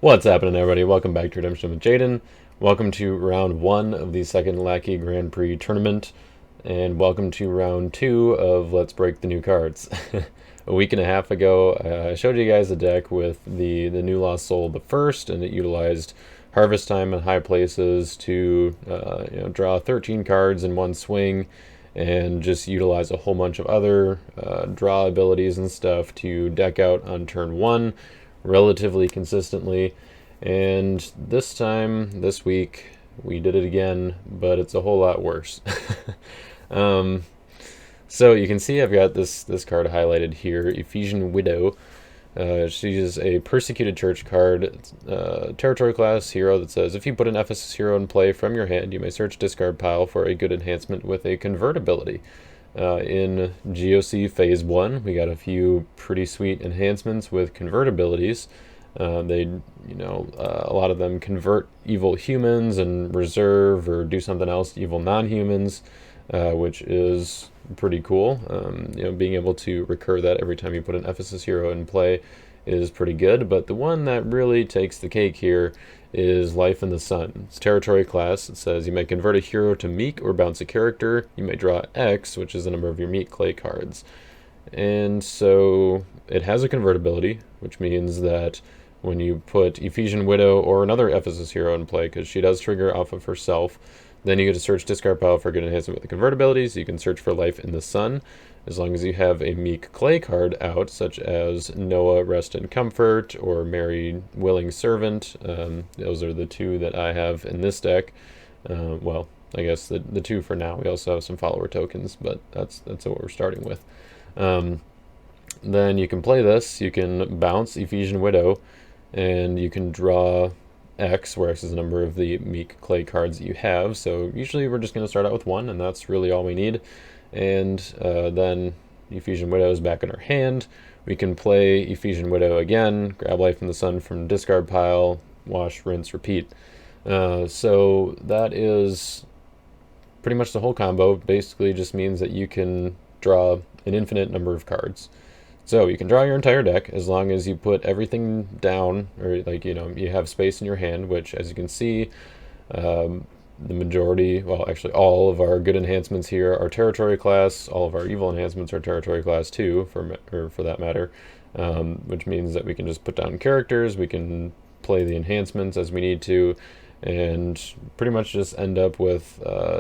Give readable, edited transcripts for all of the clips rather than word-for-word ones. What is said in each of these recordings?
What's happening, everybody? Welcome back to Redemption with Jaden. Welcome to round one of the second Lackey Grand Prix tournament, and welcome to round two of Let's Break the New Cards. A week and a half ago, I showed you guys a deck with the new Lost Soul the first, and it utilized Harvest Time in high places to draw 13 cards in one swing, and just utilize a whole bunch of other draw abilities and stuff to deck out on turn one relatively consistently. And this week, we did it again, but it's a whole lot worse. um, so you can see I've got this card highlighted here, Ephesian Widow. She is a Persecuted Church card, territory class hero that says, if you put an Ephesus hero in play from your hand, you may search discard pile for a good enhancement with a convert ability. In GOC Phase 1, we got a few pretty sweet enhancements with convert abilities. A lot of them convert evil humans and reserve or do something else to evil non-humans, which is pretty cool. Being able to recur that every time you put an Ephesus hero in play is pretty good, but the one that really takes the cake here is Life in the Sun. It's territory class. It says you may convert a hero to Meek or bounce a character. You may draw X, which is the number of your Meek clay cards. And so it has a convertibility, which means that when you put Ephesian Widow or another Ephesus hero in play, because she does trigger off of herself, then you get to search discard pile for good enhancement with the convertibilities. You can search for Life in the Sun, as long as you have a Meek clay card out, such as Noah Rest in Comfort or Mary Willing Servant. Those are the two that I have in this deck. I guess the two for now. We also have some follower tokens, but that's what we're starting with. Then you can play this. You can bounce Ephesian Widow, and you can draw X, where X is the number of the Meek clay cards that you have. So usually we're just going to start out with one, and that's really all we need. And then Ephesian Widow is back in our hand. We can play Ephesian Widow again, grab Life in the Sun from discard pile, wash, rinse, repeat. So that is pretty much the whole combo. Basically just means that you can draw an infinite number of cards. So you can draw your entire deck as long as you put everything down, or you have space in your hand, which, as you can see, the majority, well, actually all of our good enhancements here are territory class. All of our evil enhancements are territory class too, for that matter, which means that we can just put down characters, we can play the enhancements as we need to, and pretty much just end up with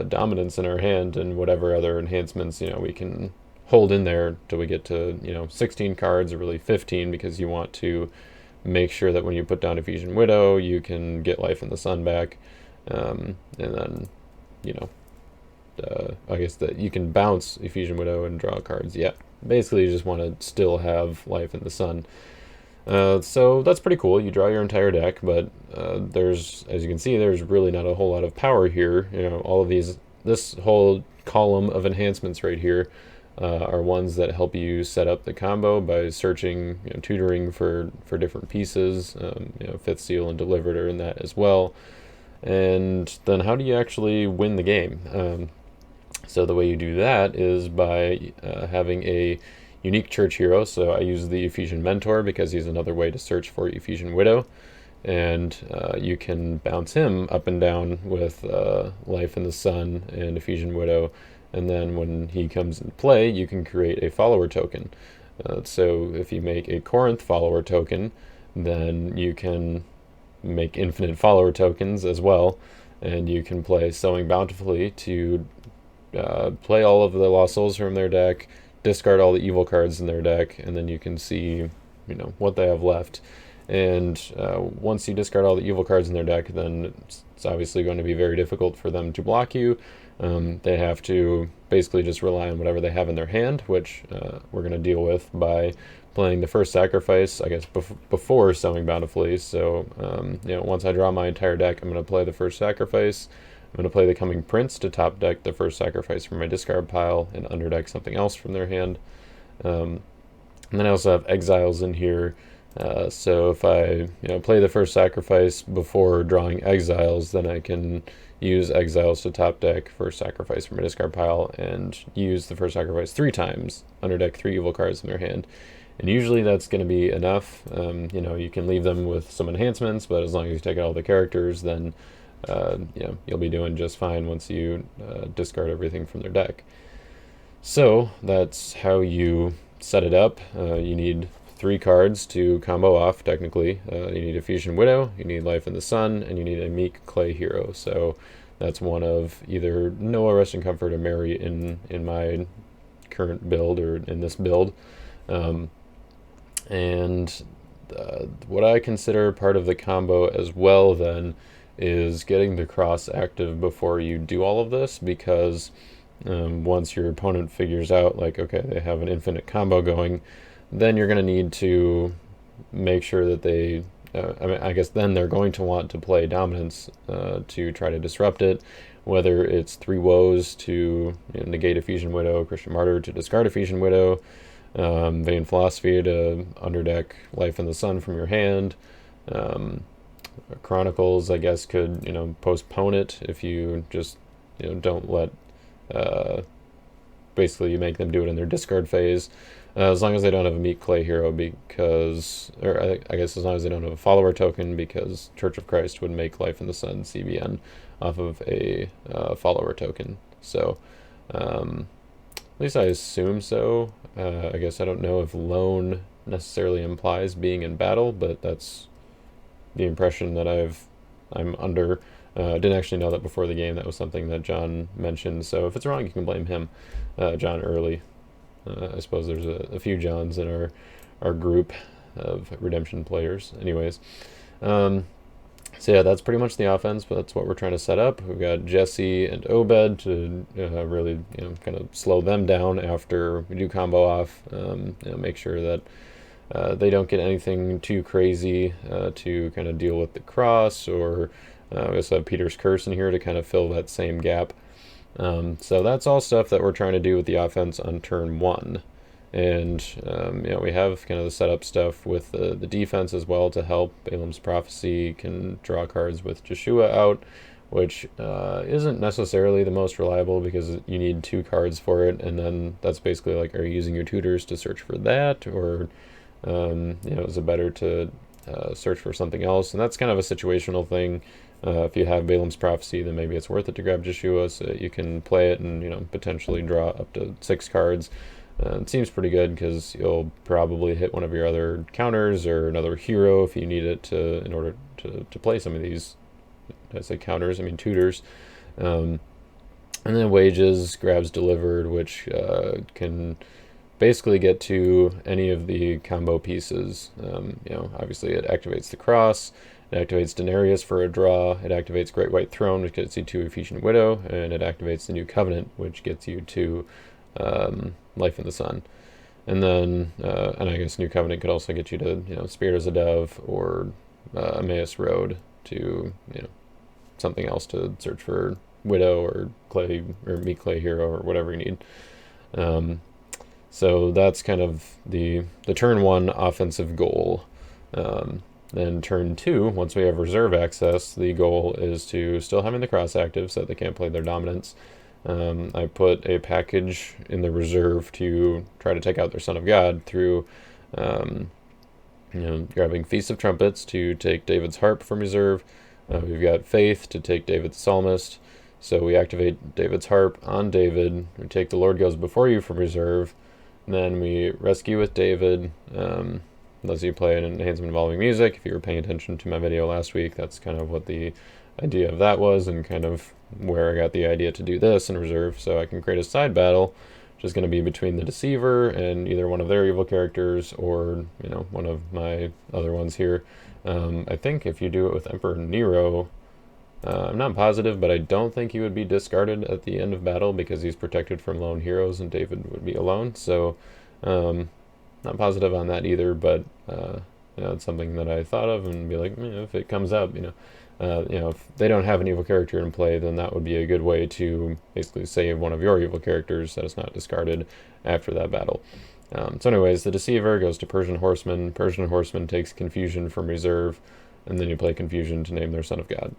dominance in our hand and whatever other enhancements we can hold in there till we get to 16 cards, or really 15, because you want to make sure that when you put down Ephesian Widow, you can get Life in the Sun back, and then I guess that you can bounce Ephesian Widow and draw cards. Yeah, basically you just want to still have Life in the Sun. So that's pretty cool. You draw your entire deck, but as you can see, there's really not a whole lot of power here. All of this whole column of enhancements right here are ones that help you set up the combo by searching, tutoring for different pieces. Fifth Seal and Delivered are in that as well. And then how do you actually win the game? So the way you do that is by having a unique church hero. So I use the Ephesian Mentor because he's another way to search for Ephesian Widow. And you can bounce him up and down with Life in the Sun and Ephesian Widow. And then when he comes into play, you can create a follower token. So if you make a Corinth follower token, then you can make infinite follower tokens as well. And you can play Sowing Bountifully to play all of the Lost Souls from their deck, discard all the evil cards in their deck, and then you can see what they have left. And once you discard all the evil cards in their deck, then it's obviously going to be very difficult for them to block you. They have to basically just rely on whatever they have in their hand, which we're going to deal with by playing the first sacrifice, I guess, before Sowing Bountifully. So, once I draw my entire deck, I'm going to play the first sacrifice. I'm going to play the Coming Prince to top deck the first sacrifice from my discard pile and underdeck something else from their hand. And then I also have Exiles in here. So if I play the first sacrifice before drawing Exiles, then I can use Exiles to top deck first sacrifice from a discard pile and use the first sacrifice 3 times, underdeck 3 evil cards in their hand, And usually that's going to be enough. You know, you can leave them with some enhancements, but as long as you take out all the characters, then you know, you'll be doing just fine once you discard everything from their deck. So that's how you set it up. You need 3 cards to combo off, technically. You need a Fusion Widow, you need Life in the Sun, and you need a Meek Clay Hero. So that's one of either Noah, Rest and Comfort, or Mary in my current build, or in this build. And what I consider part of the combo as well then is getting the cross active before you do all of this, because once your opponent figures out, like, okay, they have an infinite combo going, then you're going to need to make sure that they, I mean, I guess then they're going to want to play dominance to try to disrupt it, whether it's 3 woes to negate a Fusion Widow, Christian Martyr to discard a Fusion Widow, Vain Philosophy to underdeck Life in the Sun from your hand. Chronicles, I guess, could, you know, postpone it if you just, you know, don't let, basically you make them do it in their discard phase, as long as they don't have a Meek Clay Hero, because, or I guess as long as they don't have a follower token, because Church of Christ would make Life in the Sun CBN off of a follower token. So, at least I assume so. I guess I don't know if lone necessarily implies being in battle, but that's the impression that I'm under. I didn't actually know that before the game. That was something that John mentioned. So if it's wrong, you can blame him, John Early. I suppose there's a few Johns in our group of Redemption players. Anyways, so yeah, that's pretty much the offense, but that's what we're trying to set up. We've got Jesse and Obed to really, you know, kind of slow them down after we do combo off. You know, make sure that they don't get anything too crazy to kind of deal with the cross, or we also have Peter's Curse in here to kind of fill that same gap. So that's all stuff that we're trying to do with the offense on turn 1. And you know, we have kind of the setup stuff with the defense as well to help. Balaam's Prophecy can draw cards with Joshua out, which isn't necessarily the most reliable, because you need 2 cards for it, and then that's basically like, are you using your tutors to search for that, or you know, is it better to search for something else? And that's kind of a situational thing. If you have Balaam's Prophecy, then maybe it's worth it to grab Joshua so that you can play it and, you know, potentially draw up to 6 cards. It seems pretty good because you'll probably hit one of your other counters or another hero if you need it in order to play some of these. I say counters, I mean tutors. And then Wages grabs Delivered, which can basically get to any of the combo pieces. You know, obviously it activates the Cross, it activates Denarius for a draw, it activates Great White Throne, which gets you to Ephesian Widow, and it activates the New Covenant, which gets you to Life in the Sun. And then, and I guess New Covenant could also get you to, you know, Spirit as a Dove, or Emmaus Road to, you know, something else to search for Widow or Clay or Meek Clay Hero or whatever you need. So that's kind of the turn 1 offensive goal. Then turn 2, once we have reserve access, the goal is to still having the cross active so that they can't play their dominance. I put a package in the reserve to try to take out their Son of God through you know, grabbing Feast of Trumpets to take David's Harp from reserve. We've got Faith to take David's Psalmist. So we activate David's Harp on David. We take The Lord Goes Before You from reserve. Then we rescue with David. Unless you play an enhancement involving music. If you were paying attention to my video last week, that's kind of what the idea of that was, and kind of where I got the idea to do this in reserve. So I can create a side battle, which is going to be between the Deceiver and either one of their evil characters, or, you know, one of my other ones here. I think if you do it with Emperor Nero, I'm not positive, but I don't think he would be discarded at the end of battle because he's protected from lone heroes and David would be alone. So not positive on that either, but you know, it's something that I thought of and be like, if it comes up, you know, if they don't have an evil character in play, then that would be a good way to basically save one of your evil characters that is not discarded after that battle. So anyways, the Deceiver goes to Persian Horseman. Persian Horseman takes Confusion from reserve, and then you play Confusion to name their Son of God.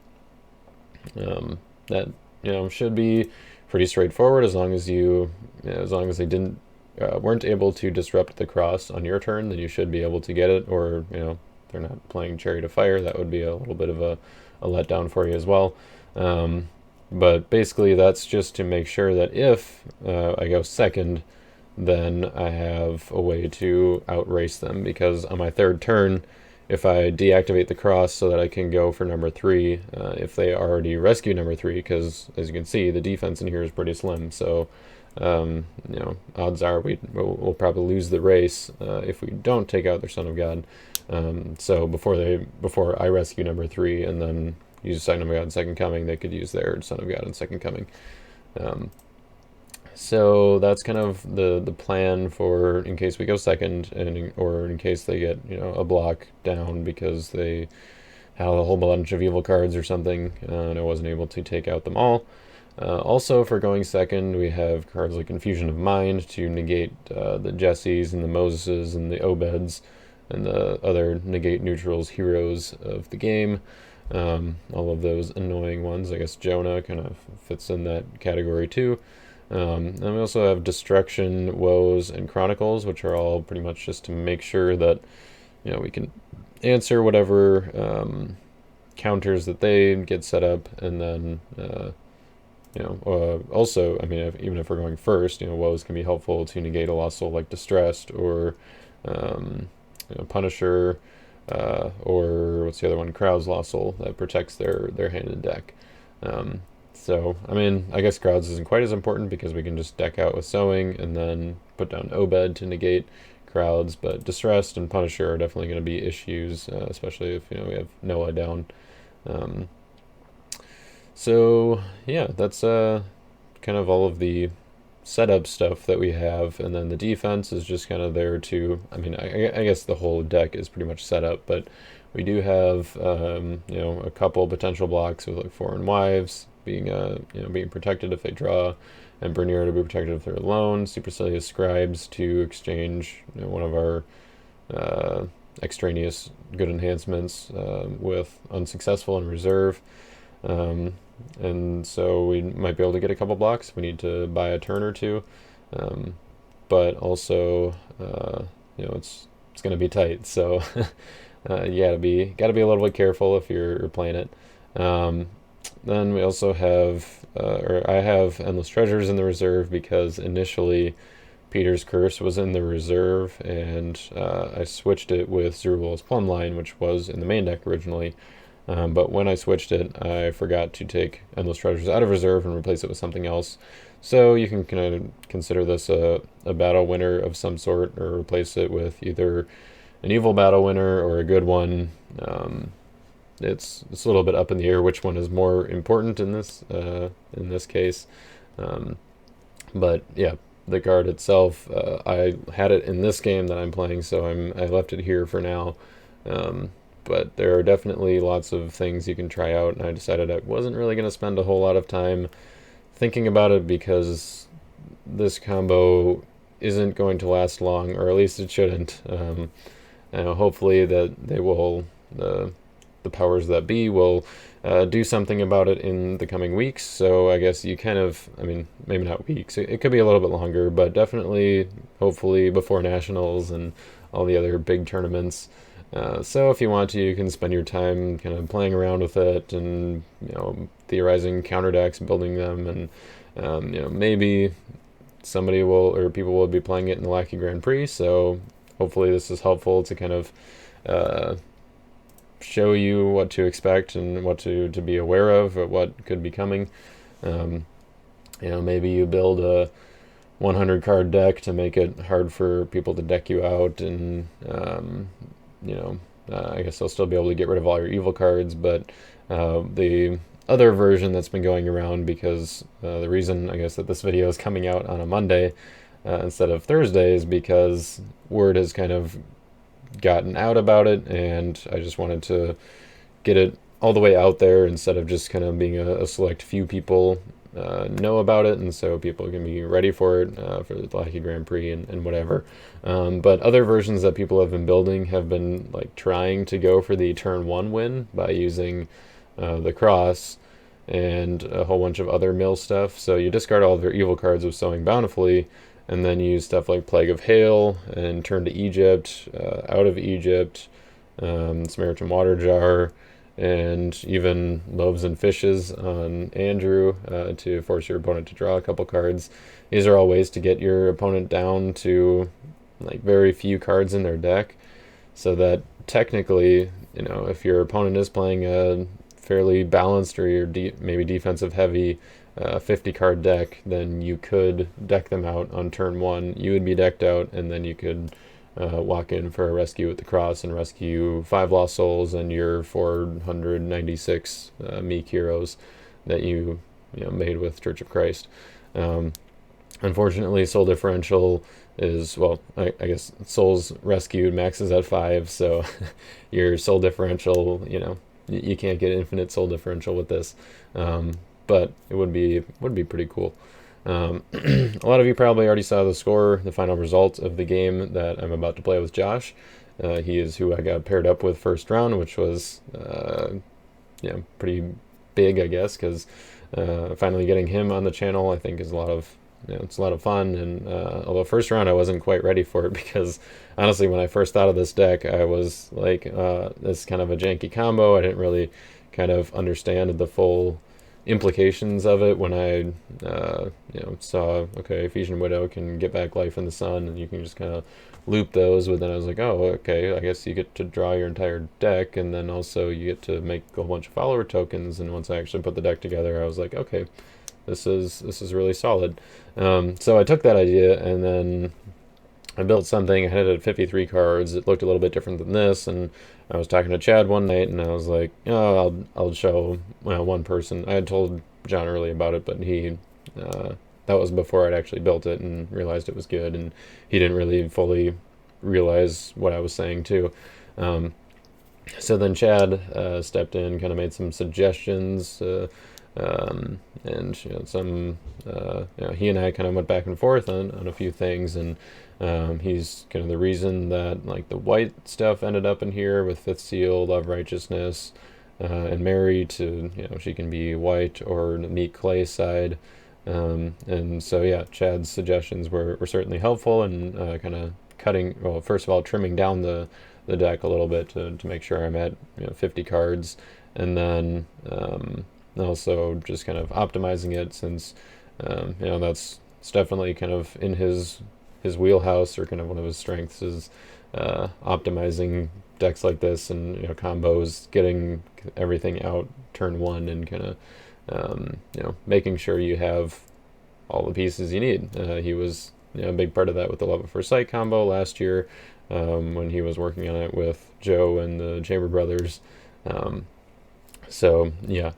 That, you know, should be pretty straightforward as long as as long as they didn't weren't able to disrupt the cross on your turn, then you should be able to get it, or, they're not playing Chariot of Fire, that would be a little bit of a letdown for you as well. But basically that's just to make sure that if I go second, then I have a way to outrace them, because on my third turn, if I deactivate the cross so that I can go for number 3, if they already rescue number 3, because as you can see, the defense in here is pretty slim, so odds are we'll probably lose the race if we don't take out their Son of God. So before I rescue number 3 and then use Son of God in Second Coming, they could use their Son of God in Second Coming. So that's kind of the plan for in case we go second, or in case they get a block down because they had a whole bunch of evil cards or something, and I wasn't able to take out them all. Also, for going second, we have cards like Confusion of Mind to negate the Jessies and the Moseses and the Obeds and the other negate neutrals heroes of the game. All of those annoying ones. I guess Jonah kind of fits in that category too. And we also have Destruction, Woes, and Chronicles, which are all pretty much just to make sure that we can answer whatever counters that they get set up, and then also, I mean, even if we're going first, Woes can be helpful to negate a lost soul like Distressed, or Punisher, or what's the other one? Crowd's Lost Soul, that protects their hand and deck. So, I mean, I guess Crowds isn't quite as important because we can just deck out with Sowing and then put down Obed to negate Crowds, but Distressed and Punisher are definitely going to be issues, especially if, we have Noah down. So, yeah, that's kind of all of the setup stuff that we have, and then the defense is just kind of there to, I mean, I guess the whole deck is pretty much set up, but we do have, a couple potential blocks with like Foreign Wives being, being protected if they draw, and Bernier to be protected if they're alone, Supercilious Scribes to exchange, one of our extraneous good enhancements with Unsuccessful and Reserve. And so we might be able to get a couple blocks. We need to buy a turn or two, but also, it's going to be tight. So you gotta be a little bit careful if you're playing it. Then we also have, or I have Endless Treasures in the reserve because initially Peter's Curse was in the reserve, and I switched it with Zerubbabel's Plumbline, which was in the main deck originally. But when I switched it, I forgot to take Endless Treasures out of reserve and replace it with something else. So you can kind of consider this a battle winner of some sort, or replace it with either an evil battle winner or a good one. It's a little bit up in the air which one is more important in this case. But yeah, the card itself, I had it in this game that I'm playing, so I left it here for now. But there are definitely lots of things you can try out, and I decided I wasn't really going to spend a whole lot of time thinking about it because this combo isn't going to last long, or at least it shouldn't. Hopefully that they will, the powers that be will do something about it in the coming weeks. So I guess you kind of, I mean, maybe not weeks, it could be a little bit longer, but definitely, hopefully before Nationals and all the other big tournaments. So if you want to, you can spend your time kind of playing around with it and, theorizing counter decks, building them, and, maybe somebody will, or people will be playing it in the Lackey Grand Prix, so hopefully this is helpful to kind of show you what to expect and what to be aware of, or what could be coming. Maybe you build a 100 card deck to make it hard for people to deck you out, and I guess they'll still be able to get rid of all your evil cards, but the other version that's been going around, because the reason I guess that this video is coming out on a Monday instead of Thursday is because word has kind of gotten out about it, and I just wanted to get it all the way out there instead of just kind of being a select few people know about it, and so people can be ready for it for the Lackey Grand Prix and whatever. But other versions that people have been building have been like trying to go for the turn 1 win by using the cross and a whole bunch of other mill stuff. So you discard all of your evil cards with Sowing Bountifully, and then use stuff like Plague of Hail and Turn to Egypt, Out of Egypt, Samaritan Water Jar, and even Loaves and Fishes on Andrew to force your opponent to draw a couple cards. These are all ways to get your opponent down to like very few cards in their deck, so that technically, you know, if your opponent is playing a fairly balanced or maybe defensive heavy 50 card deck, then you could deck them out on turn one. You would be decked out, and then you could walk in for a rescue with the cross and rescue 5 Lost Souls and your 496 meek heroes that you know made with Church of Christ. Unfortunately, Soul Differential is, well, I guess Souls Rescued maxes at 5, so your Soul Differential, you know, you can't get infinite Soul Differential with this, but it would be pretty cool. A lot of you probably already saw the score, the final result of the game that I'm about to play with Josh. He is who I got paired up with first round, which was yeah, pretty big, I guess, because finally getting him on the channel, I think, is a lot of it's a lot of fun. And although first round I wasn't quite ready for it, because honestly, when I first thought of this deck, I was like, this is kind of a janky combo. I didn't really kind of understand the full implications of it when I you know, saw, okay, Ephesian Widow can get back life in the sun, and you can just kind of loop those. But then I was like, oh, okay, I guess you get to draw your entire deck, and then also you get to make a whole bunch of follower tokens. And once I actually put the deck together, I was like, okay, this is really solid. So I took that idea, and then I built something. I had it at 53 cards. It looked a little bit different than this, and I was talking to Chad one night, and I was like, oh, I'll show, well, one person. I had told John early about it, but he that was before I'd actually built it and realized it was good, and he didn't really fully realize what I was saying too. So then Chad stepped in, kind of made some suggestions, and you know, some you know, he and I kind of went back and forth on a few things, and he's kind of the reason that like the white stuff ended up in here with Fifth Seal, Love Righteousness, and Mary, to, you know, she can be white or meet Clay side. And so yeah, Chad's suggestions were certainly helpful, and kind of cutting, well, first of all, trimming down the deck a little bit to make sure I'm at, you know, 50 cards, and then also just kind of optimizing it, since you know, that's definitely kind of in his wheelhouse, or kind of one of his strengths, is optimizing decks like this, and, you know, combos, getting everything out turn one, and kind of you know, making sure you have all the pieces you need. He was, you know, a big part of that with the Love at First Sight combo last year, when he was working on it with Joe and the Chamber Brothers. So yeah,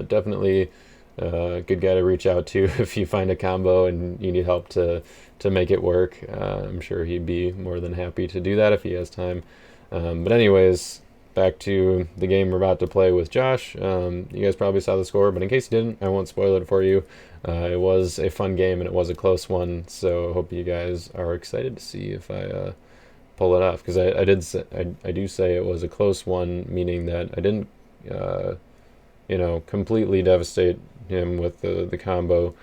definitely a good guy to reach out to if you find a combo and you need help to make it work. I'm sure he'd be more than happy to do that if he has time. But anyways, back to the game we're about to play with Josh. You guys probably saw the score, but in case you didn't, I won't spoil it for you. It was a fun game, and it was a close one, so I hope you guys are excited to see if I pull it off, because I do say it was a close one, meaning that I didn't you know, completely devastate him with the combo,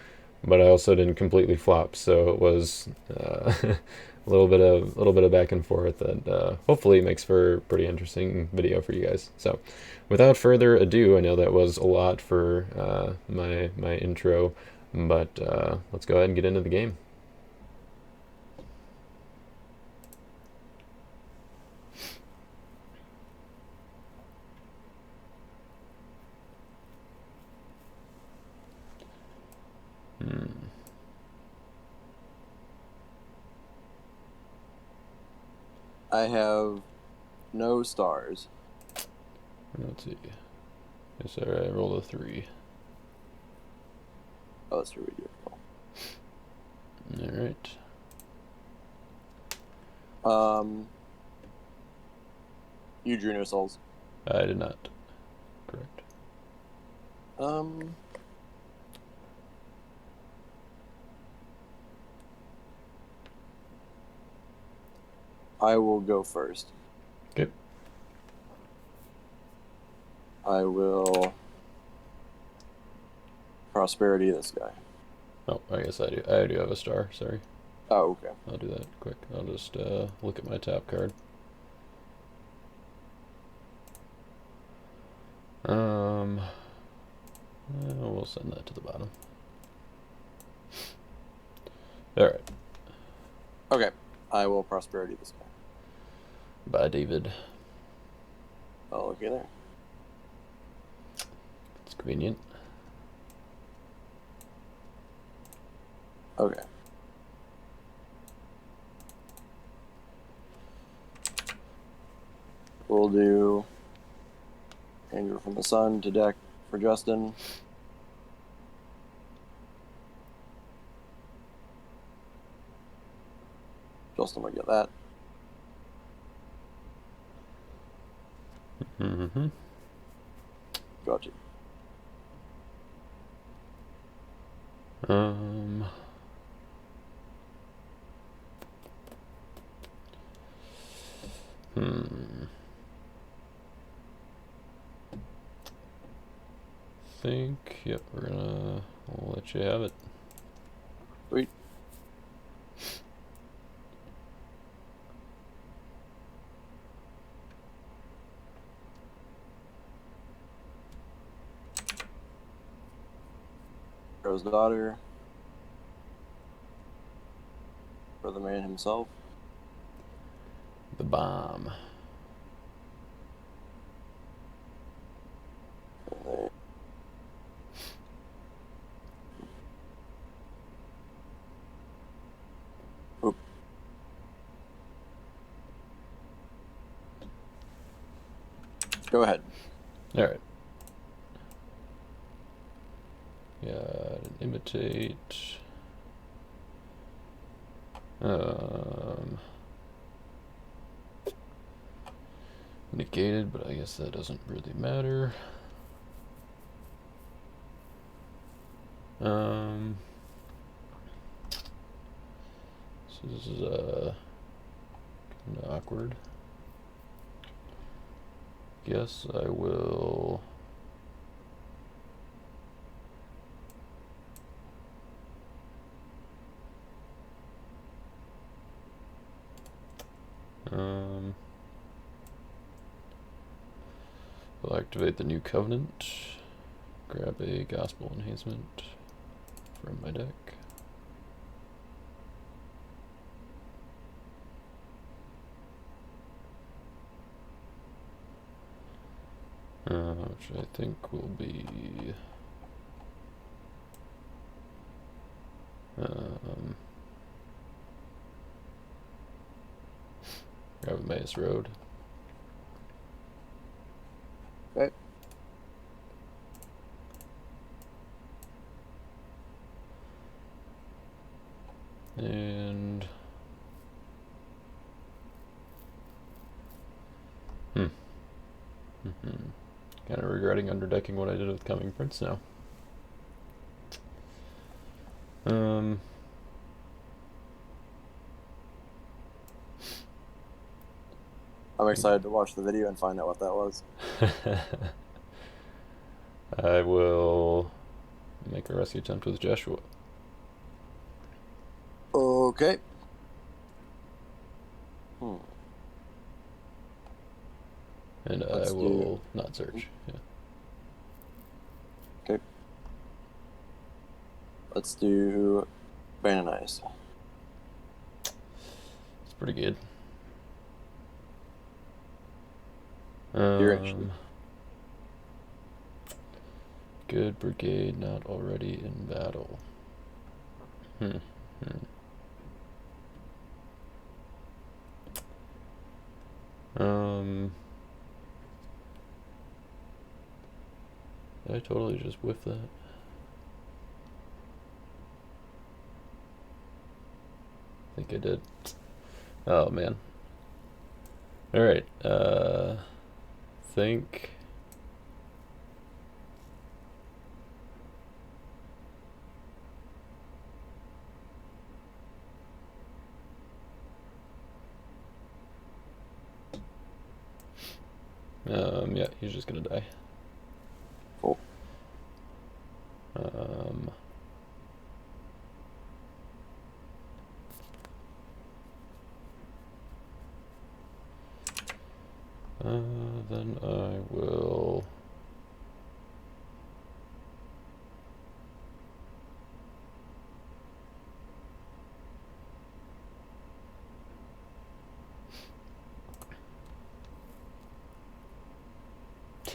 but I also didn't completely flop. So it was a little bit of back and forth that hopefully makes for a pretty interesting video for you guys. So without further ado, I know that was a lot for my intro, but let's go ahead and get into the game. I have no stars. Let's see. Yes, all right. Roll a 3. Oh, that's really beautiful. All right. You drew no souls. I did not. Correct. I will go first. Okay. I will prosperity this guy. Oh, I guess I do have a star. Sorry. Oh, okay. I'll do that quick. I'll just look at my tap card. We'll send that to the bottom. Alright. Okay. I will prosperity this guy. Bye, David. Oh, looky there. It's convenient. Okay. We'll do Anger from the Sun to deck for Justin. Justin will get that. Mm-hmm. Gotcha. Yep, we'll let you have it. Sweet. Rose Daughter. For the man himself. The bomb. Oop. Go ahead. Alright. Got an imitate. Negated, but I guess that doesn't really matter. So this is kind of awkward. Guess I will. We'll activate the new covenant. Grab a gospel enhancement from my deck. Which I think will be grab Emmaus Road. Okay. And kind of regretting underdecking what I did with Coming Prince now. I'm excited to watch the video and find out what that was. I will make a rescue attempt with Joshua. Okay. And I will not search. Yeah. Okay. Let's do Ban and Ice. It's pretty good. You're interested. Good brigade not already in battle. Did I totally just whiff that? I think I did. Oh man. Alright, think yeah, he's just gonna die. Cool. Then I will...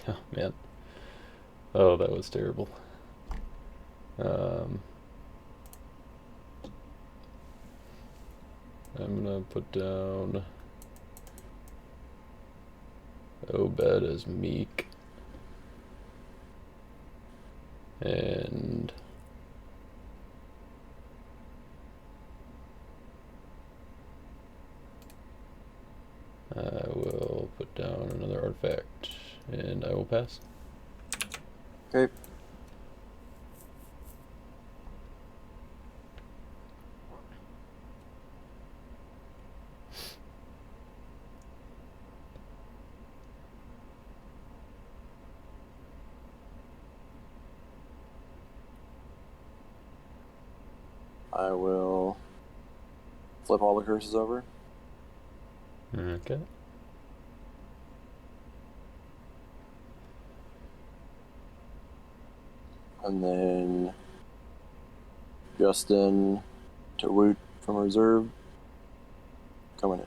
Oh, man. Oh, that was terrible. I'm gonna put down Obed as Meek. And I will put down another artifact, and I will pass. Okay. I will flip all the curses over. Okay. And then Justin to Woot from reserve coming in.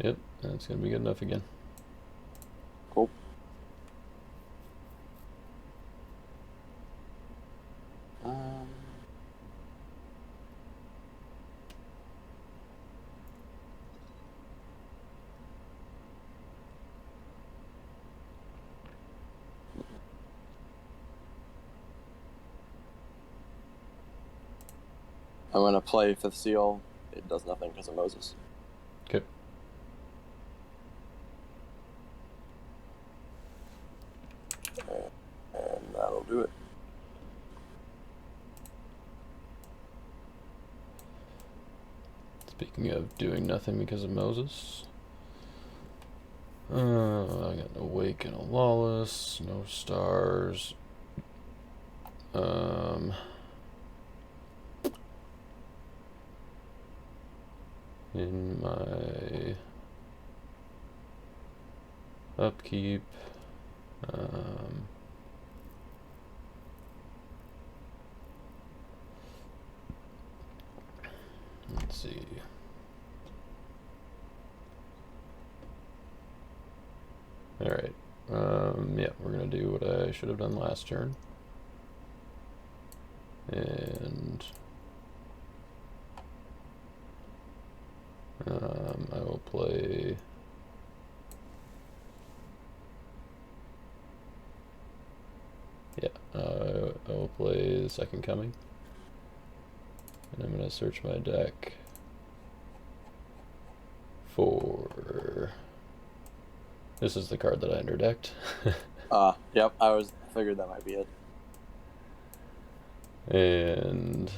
Yep, that's gonna be good enough again. Cool. I'm going to play Fifth Seal. It does nothing because of Moses. Okay. And that'll do it. Speaking of doing nothing because of Moses, I got no Wake and a Lawless, no stars. In my upkeep, let's see. Alright, yeah, we're gonna do what I should have done last turn. And I will play I will play the Second Coming, and I'm gonna search my deck for... This is the card that I underdecked. Yep, figured that might be it. And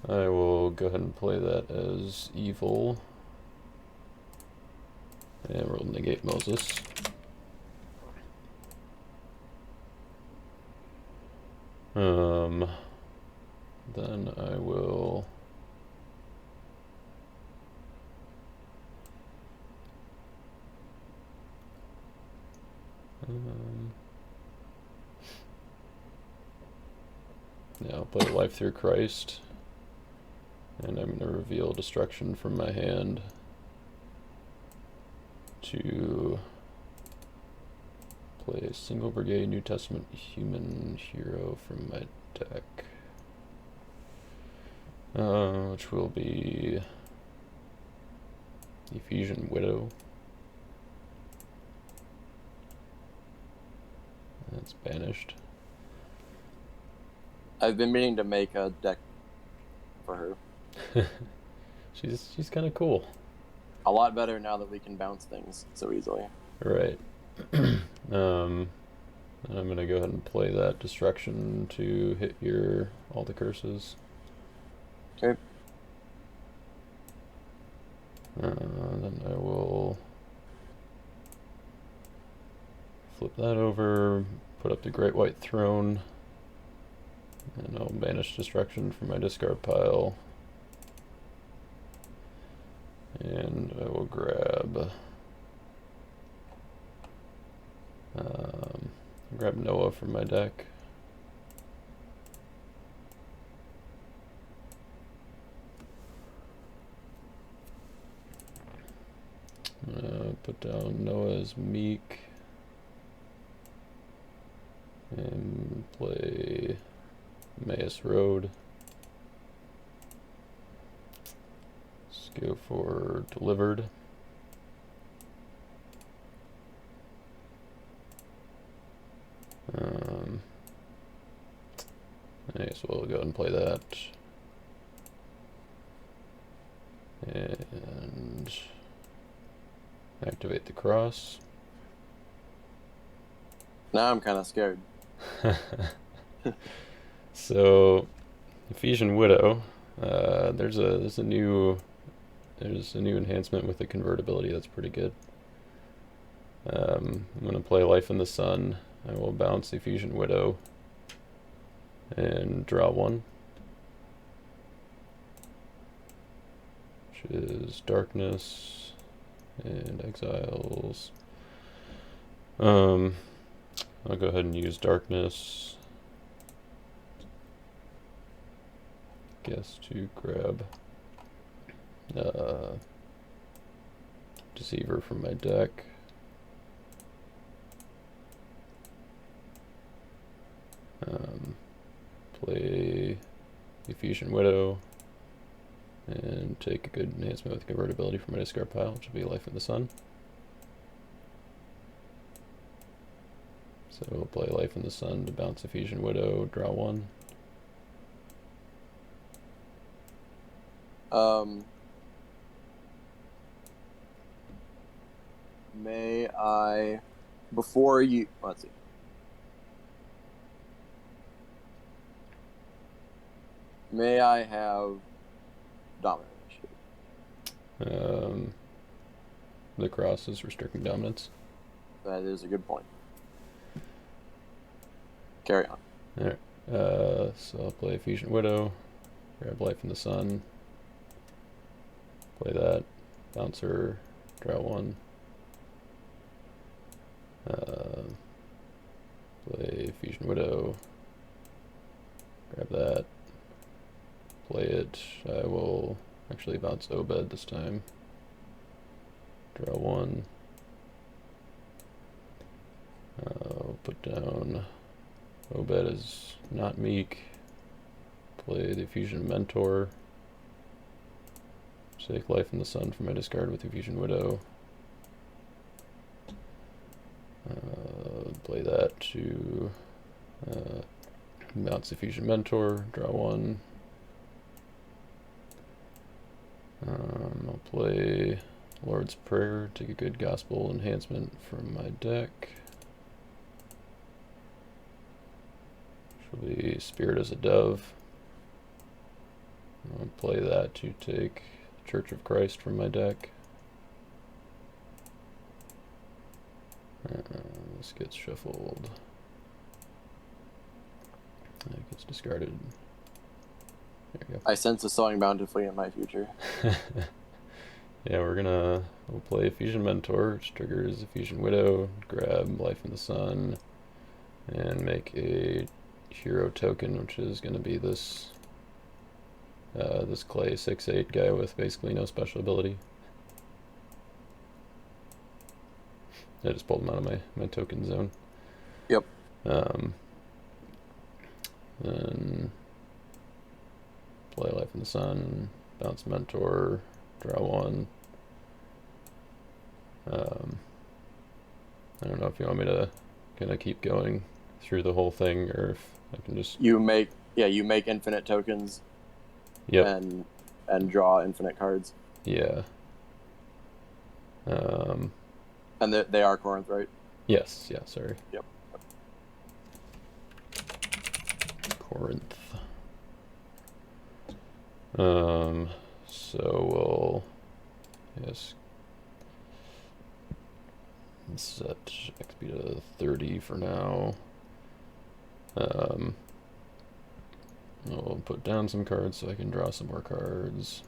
I will go ahead and play that as evil, and we'll negate Moses. Then I will yeah, I'll play Life Through Christ, and I'm going to reveal Destruction from my hand to play a single Brigade New Testament Human Hero from my deck, which will be Ephesian Widow. That's banished. I've been meaning to make a deck for her. She's kind of cool. A lot better now that we can bounce things so easily. Right. I'm gonna go ahead and play that Destruction to hit all the curses. Okay. Then I will flip that over, put up the Great White Throne, and I'll banish Destruction from my discard pile. And I will grab Noah from my deck. Put down Noah's Meek and play Emmaus Road. Let's go for Delivered. Nice, we'll go ahead and play that. And activate the cross. Now I'm kind of scared. So, Ephesian Widow. There's a new enhancement with the convertibility that's pretty good. I'm gonna play Life in the Sun. I will bounce Ephesian Widow and draw one, which is Darkness and Exiles. I'll go ahead and use Darkness. Guess to grab Deceiver from my deck. Play Ephesian Widow and take a good enhancement with convertibility from my discard pile, which will be Life in the Sun. So we'll play Life in the Sun to bounce Ephesian Widow, draw one. May I, before you, let's see. May I have dominant initiative? The cross is restricting dominance. That is a good point. Carry on. Alright, so I'll play Ephesian Widow, grab Life in the Sun, play that, bouncer, draw one. Play Ephesian Widow, grab that, play it. I will actually bounce Obed this time, draw one. I'll put down Obed is not Meek, play the Ephesian Mentor, take Life in the Sun from my discard with Ephesian Widow. Play that to bounce Ephesian Mentor, draw one. I'll play Lord's Prayer, take a good gospel enhancement from my deck. Which will be Spirit as a Dove. I'll play that to take Church of Christ from my deck. This gets shuffled. It gets discarded. There we go. I sense a sowing bountifully in my future. Yeah, we'll play Ephesian Mentor, which triggers Ephesian Widow, grab Life in the Sun, and make a hero token, which is going to be this this clay 6/8 guy with basically no special ability. I just pulled him out of my token zone. Yep. Then play Life in the Sun, bounce Mentor, draw one. I don't know if you want me to kind of keep going through the whole thing, or if I can just... You make infinite tokens. Yep. And draw infinite cards. Yeah. And they are Corinth, right? Yes, yeah, sorry. Yep. Corinth. So we'll, yes, set XP to 30 for now. I'll put down some cards so I can draw some more cards.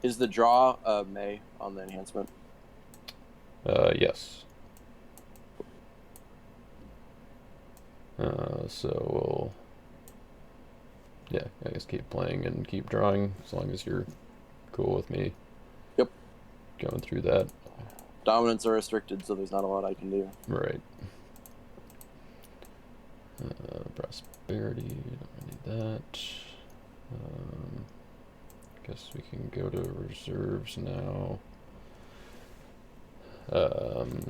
Is the draw May on the enhancement? Yes. So we'll, yeah, I guess keep playing and keep drawing as long as you're cool with me. Yep. Going through that. Dominants are restricted, so there's not a lot I can do. Right. Prosperity, don't need that. Guess we can go to reserves now.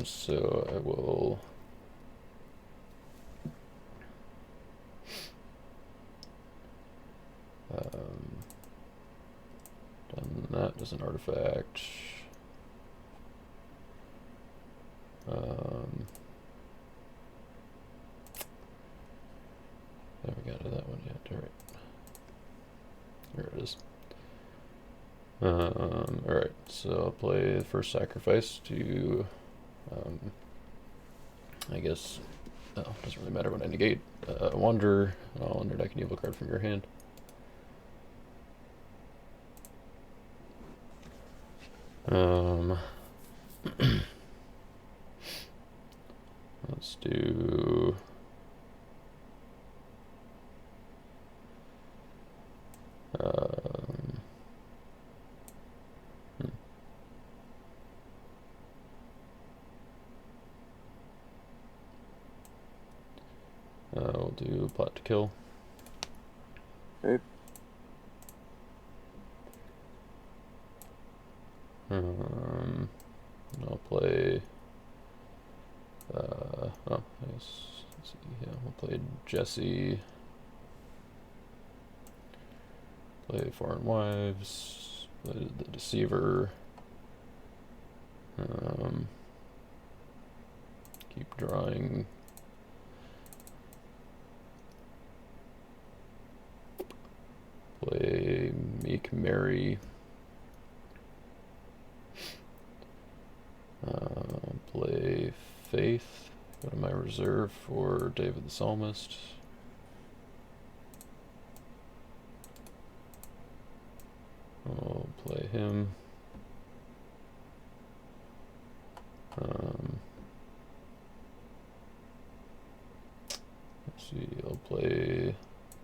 So I will done that as an artifact. Haven't got to that one yet. All right. Here it is. Alright, so I'll play the first sacrifice to, I guess, doesn't really matter what I negate. Wanderer, I'll underdeck an evil card from your hand. Let's do... we'll do plot to kill. Okay. I'll play. Oh, I guess. Let's see. Yeah, we'll play Jesse. Play Foreign Wives. Play the Deceiver. Keep drawing. Play Meek Mary. Play Faith. Go to my reserve for David the Psalmist. I'll play him. Let's see, I'll play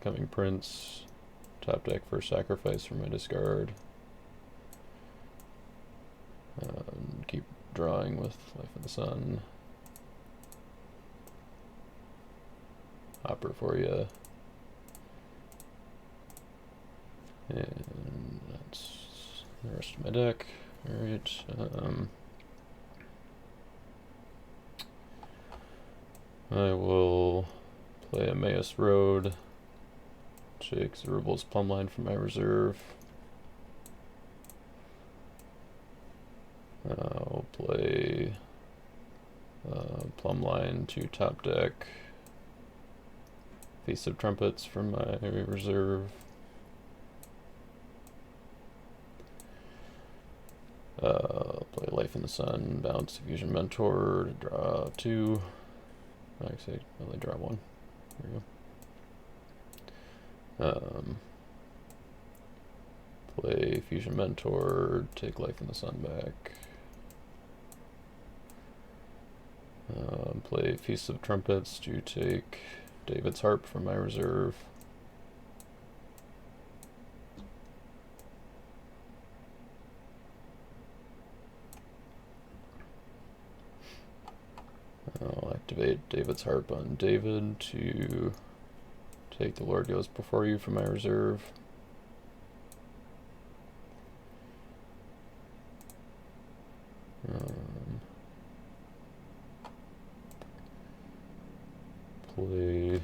Coming Prince. Top deck for sacrifice from my discard. Keep drawing with Life in the Sun. Hopper for you. And that's the rest of my deck. Alright. I will play Emmaus Road. Take Zerubbabel's Plumbline from my reserve. I'll play Plumbline to top deck. Feast of Trumpets from my reserve. Play Life in the Sun, Balance Fusion Mentor to draw 2. Actually, I only draw 1. There we go. Play Fusion Mentor, take Life in the Sun back. Play Feast of Trumpets to take David's Harp from my reserve. I'll activate David's Harp on David to take The Lord Goes Before You from my reserve. Play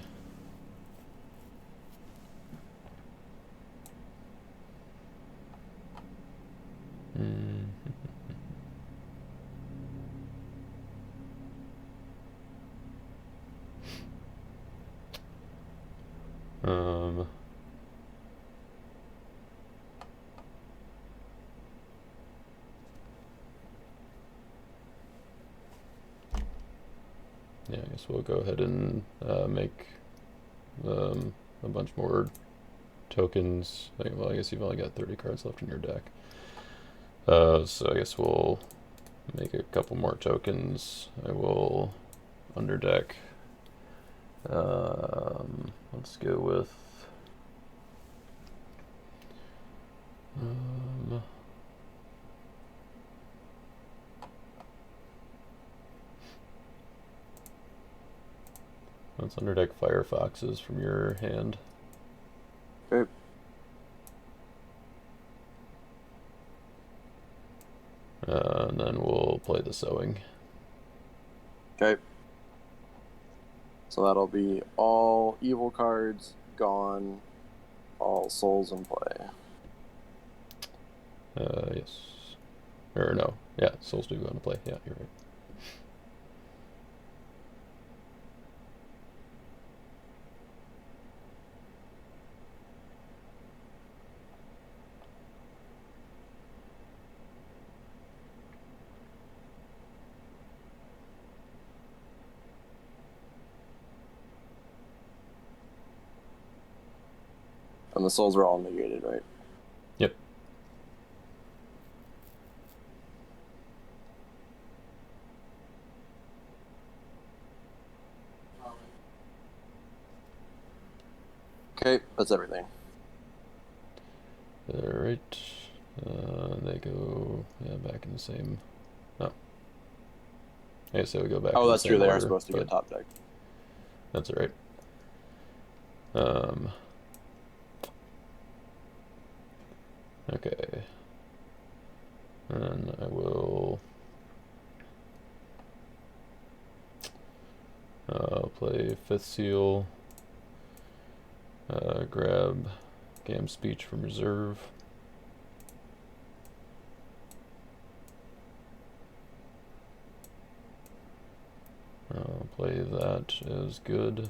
Yeah, I guess we'll go ahead and make a bunch more tokens. Well, I guess you've only got 30 cards left in your deck. So I guess we'll make a couple more tokens. I will underdeck. Let's go with let's underdeck Firefoxes from your hand. Okay. And then we'll play the Sowing. Okay. So that'll be all evil cards gone, all souls in play. Yes. Or no. Yeah, souls do go into play. Yeah, you're right. And the souls are all negated, right? Yep. Okay, that's everything. Alright. They go back in the same. Oh. I guess they would go back. Oh, in that's the true. same They order, are supposed to get top deck. That's alright. Okay. And I will play Fifth Seal. Grab Gam Speech from reserve. I'll play that as good.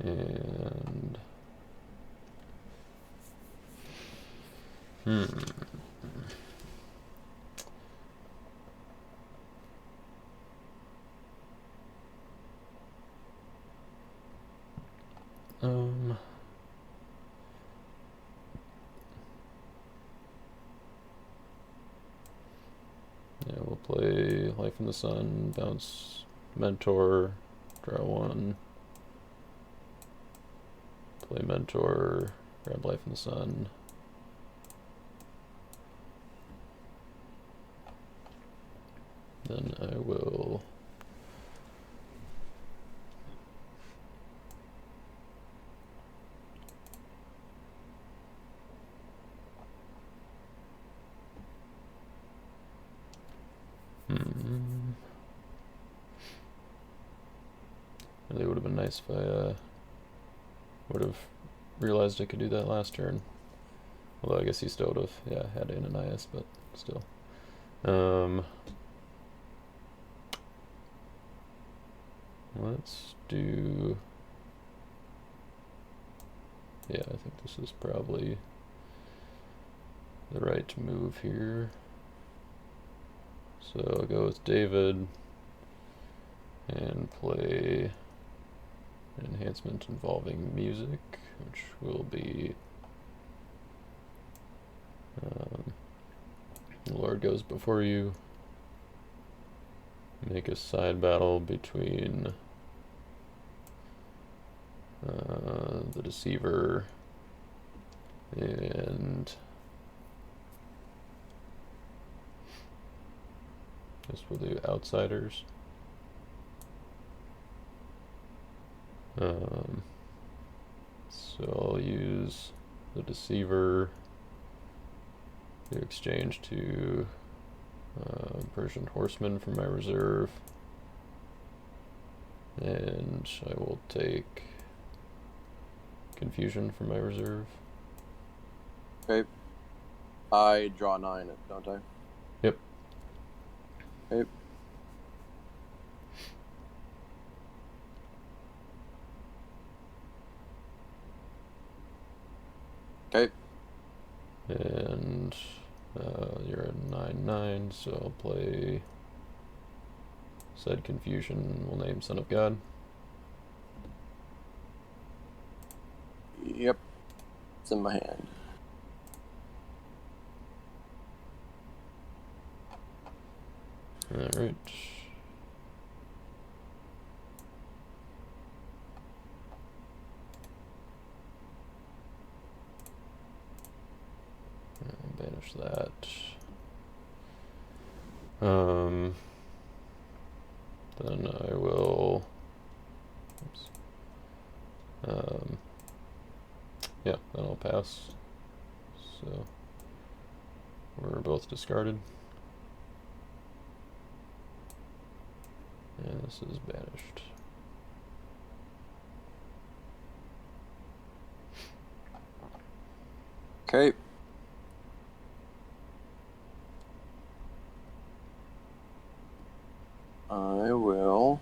And yeah, we'll play Life in the Sun, bounce Mentor, draw one, play Mentor, grab Life in the Sun. Then I will Really would have been nice if I would have realized I could do that last turn. Although I guess he still would have, had Ananias, but still. Let's do... Yeah, I think this is probably the right move here. So I'll go with David and play an enhancement involving music, which will be the Lord Goes Before You. Make a side battle between the Deceiver and guess we'll do Outsiders. So I'll use the Deceiver to exchange to Persian Horseman from my reserve, and I will take Confusion from my reserve. Okay. I draw 9, don't I? Yep. Okay. And you're a 9/9, so I'll play said Confusion. We'll name Son of God. Yep. It's in my hand. Alright. Banish that. Then I will. Oops. Yeah, then I'll pass. So we're both discarded. And this is banished. Okay. I will.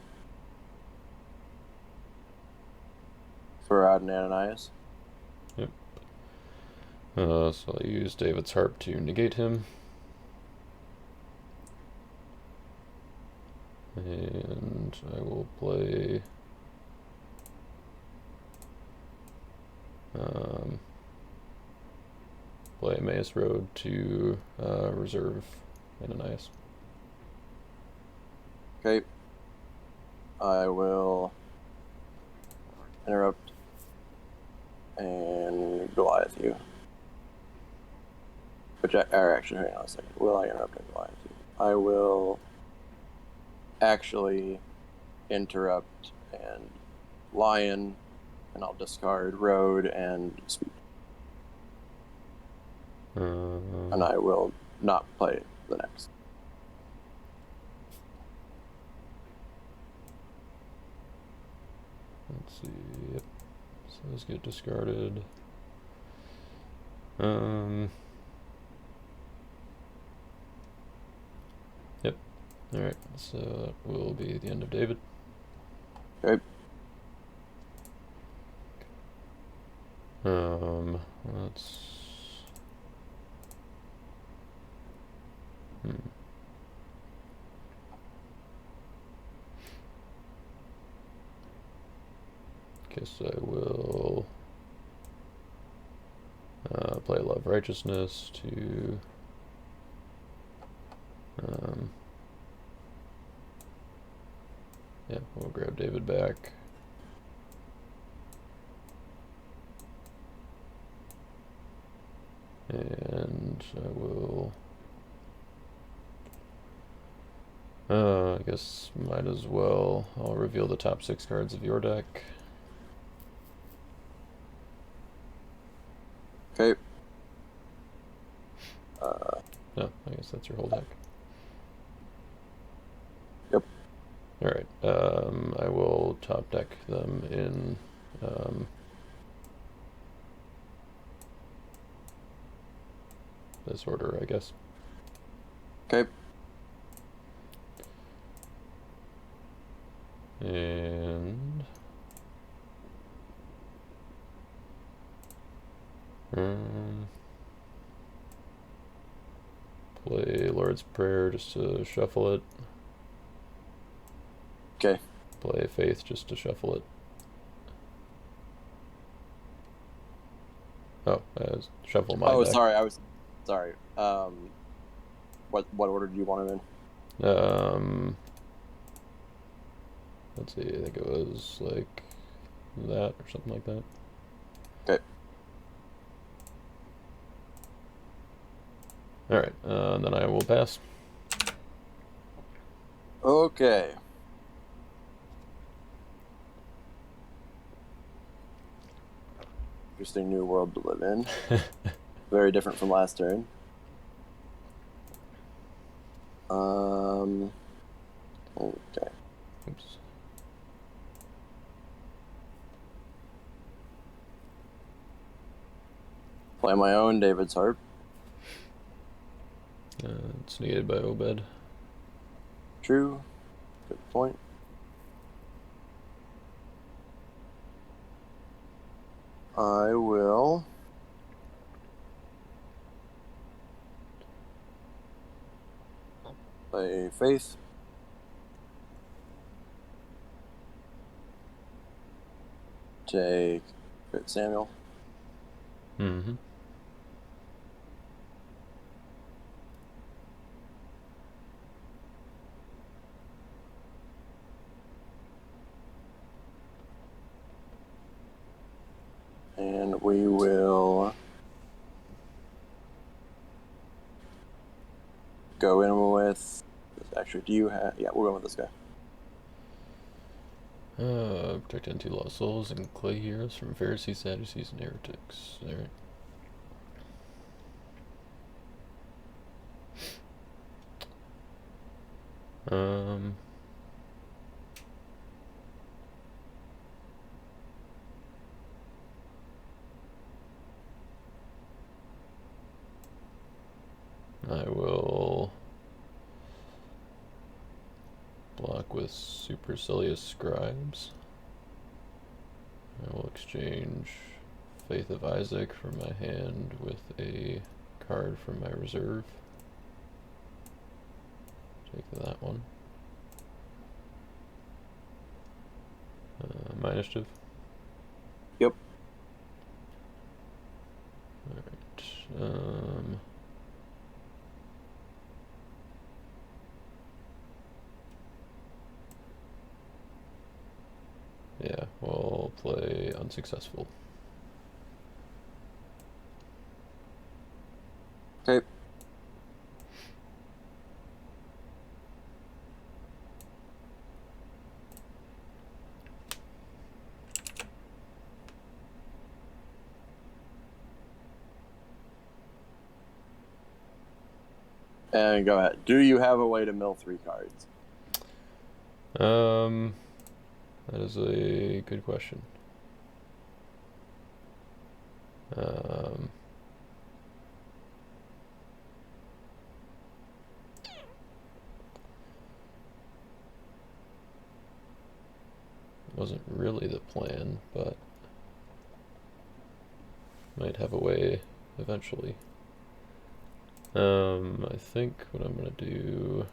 For Rod and Ananias. Yep. So I'll use David's Harp to negate him. And I will play Emmaus Road to reserve Ananias. Okay. I will interrupt and Goliath you. Actually, hang on a second. Will I interrupt and Goliath you? I will actually interrupt and Lion, and I'll discard Road and Speed. And I will not play the next. Let's see. Yep. So those get discarded. Yep. Alright, so that will be the end of David. Okay. Let's. Guess I will play Love Righteousness to yeah, we'll grab David back. And I will I guess might as well. I'll reveal the top 6 cards of your deck. Okay. No, I guess that's your whole deck. Yep. Alright, I will top deck them in this order, I guess. Okay. And play Lord's Prayer just to shuffle it. Okay. Play Faith just to shuffle it. Oh, shuffle my deck. Sorry. I was sorry. What order do you want him in? Let's see. I think it was like that or something like that. Okay. All right. Then I will pass. Okay. Interesting new world to live in. Very different from last turn. Okay. Oops. Play my own David's Harp. It's negated by Obed. True. Good point. I will Play Faith. Take Crit Samuel. Mm-hmm. And we will go in with. Actually, do you have? Yeah, we'll go with this guy. Protect anti-lost souls and clay heroes from Pharisees, Sadducees, and heretics. Alright. I will block with Supercilious Scribes. I will exchange Faith of Isaac from my hand with a card from my reserve. Take that one. My initiative. Yep. Alright. Yeah, we'll play unsuccessful. Okay. And go ahead. Do you have a way to mill 3 cards? That is a good question. Wasn't really the plan, but might have a way eventually. I think what I'm gonna do.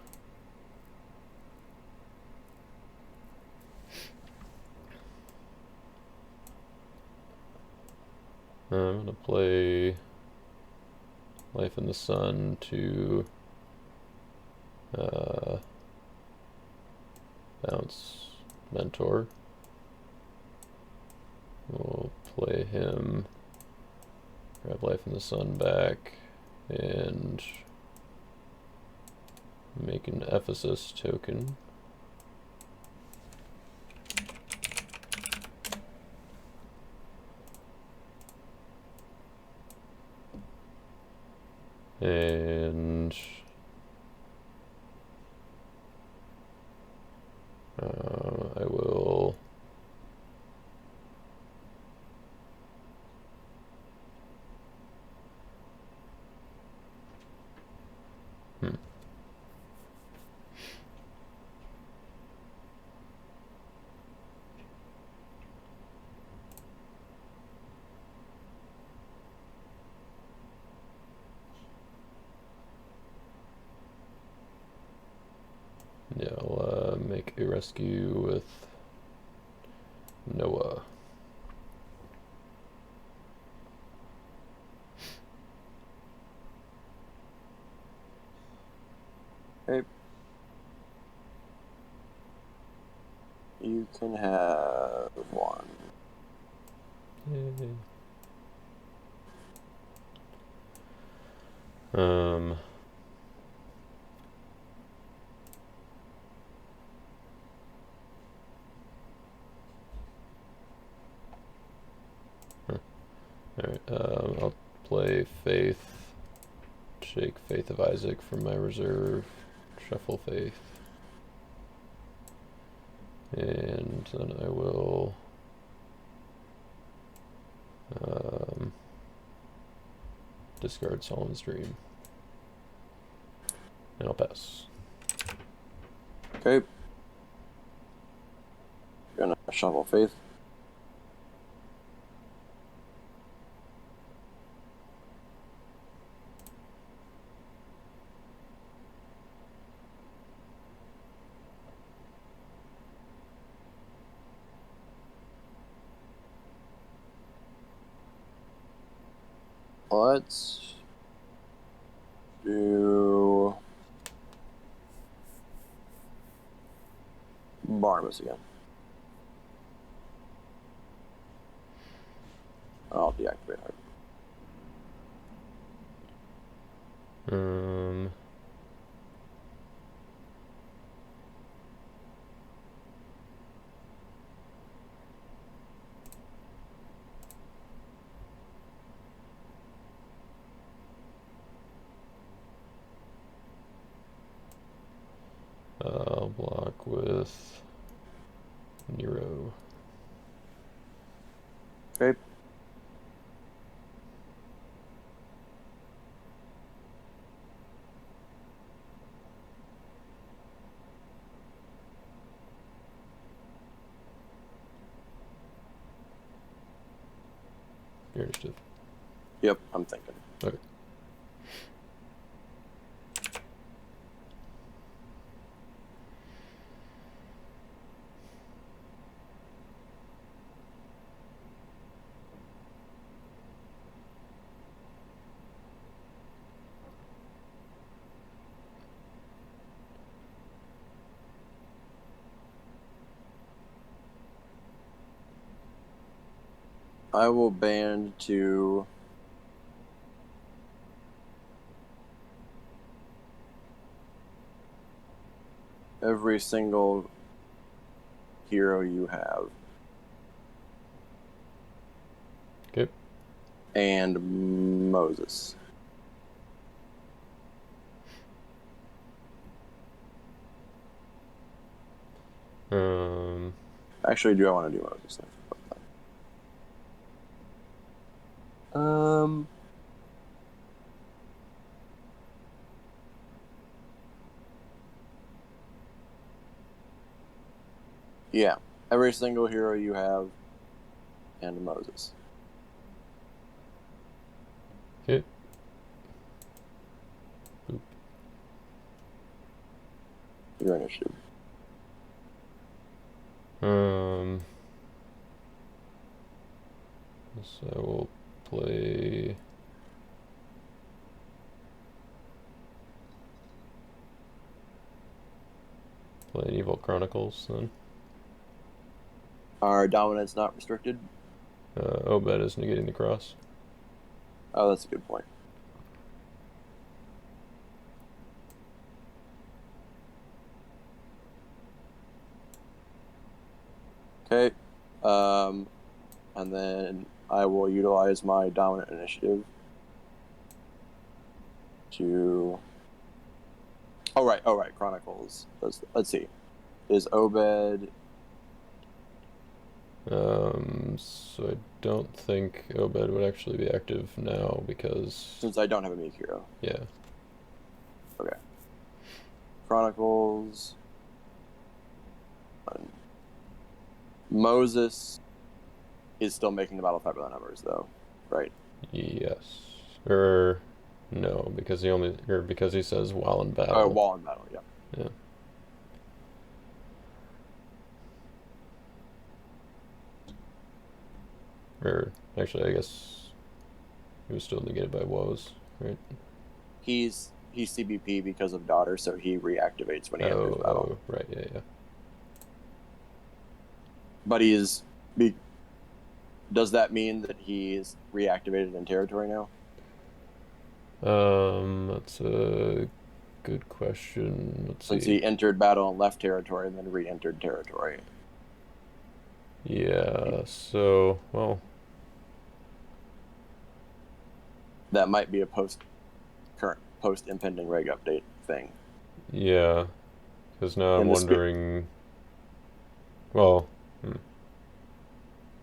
I'm gonna play Life in the Sun to bounce Mentor. We'll play him, grab Life in the Sun back, and make an Ephesus token. And I will yeah, I'll make a rescue with Noah. Okay. You can have 1. Yay. Alright, I'll play Faith, take Faith of Isaac from my reserve, shuffle Faith, and then I will discard Solomon's Dream, and I'll pass. Okay. Gonna shuffle Faith. Let's do Barnabas again. I'll deactivate her. I'll block with Nero. Okay. Your initiative. Yep, I'm thinking. Okay. I will band to every single hero you have. Okay. And Moses. Actually, do I want to do Moses? Yeah, every single hero you have, and Moses. Okay. Boop. Your initiative. So I will play an Evil Chronicles then. Are dominance not restricted? Obed is negating the cross. Oh, that's a good point. Okay. And then I will utilize my dominant initiative to. Oh right, Chronicles. Let's see. Is Obed? So I don't think Obed would actually be active now because Since I don't have a meek hero. Yeah. Okay. Chronicles. Moses is still making the battle fight by the numbers, though, right? Yes. Or no, because he says while in battle. Oh, while in battle, yeah. Yeah. Or actually, I guess he was still negated by woes, right? He's CBP because of daughter, so he reactivates when he enters battle. Oh, right, yeah. But does that mean that he's reactivated in territory now? That's a good question. Let's see. Since he entered battle and left territory and then re-entered territory. Yeah, so, well. That might be a post-impending reg update thing. Yeah, because now I'm wondering, well,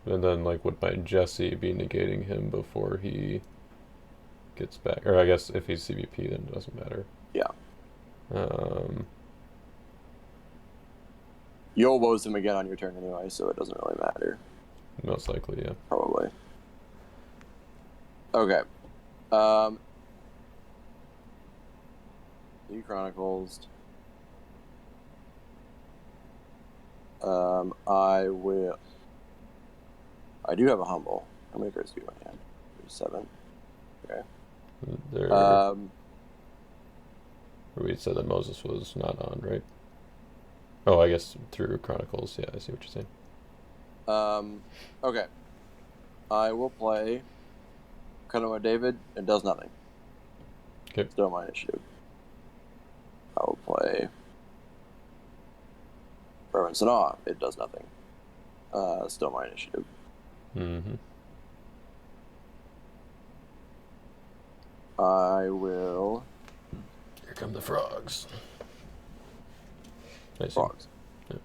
and then, like, would my Jesse be negating him before he gets back? Or I guess if he's CVP, then it doesn't matter. Yeah. You'll woes him again on your turn anyway, so it doesn't really matter. Most likely, yeah. Probably. Okay. New Chronicles. I do have a humble. How many cards do I have? 7. Okay. There, we said that Moses was not on, right? Oh, I guess through Chronicles. Yeah, I see what you're saying. Okay. I will play Konoha David. It does nothing. Okay. Still my initiative. I will play Berman Sanaa. It does nothing. Still my initiative. Mm-hmm. I will. Here come the frogs. I see. Frogs. Yeah.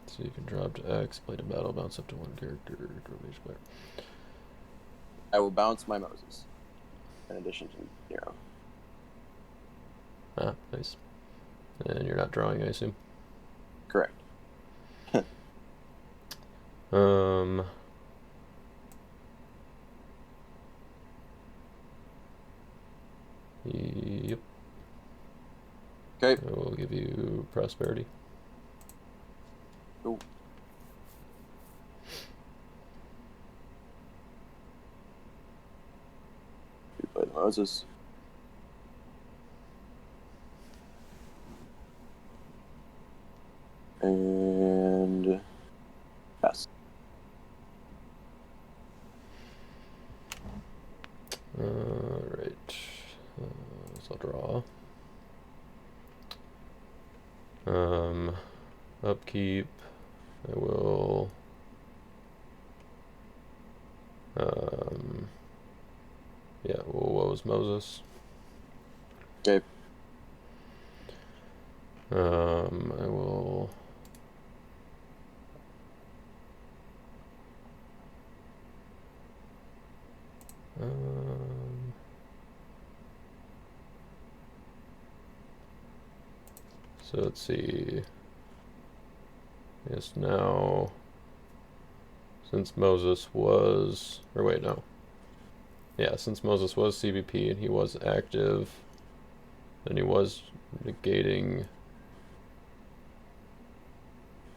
So you can drop to X, play to battle, bounce up to one character, draw each player. I will bounce my Moses. In addition to Nero. Ah, nice. And you're not drawing, I assume. Correct. Um. Yep. Okay. I will give you prosperity. Cool. You play the Moses. And pass. Alright. So I'll draw. Upkeep. I will. Yeah, well, what was Moses? Okay. I will. So let's see. Yes, now. Since Moses was. Or wait, no. Yeah, since Moses was CBP and he was active, then he was negating.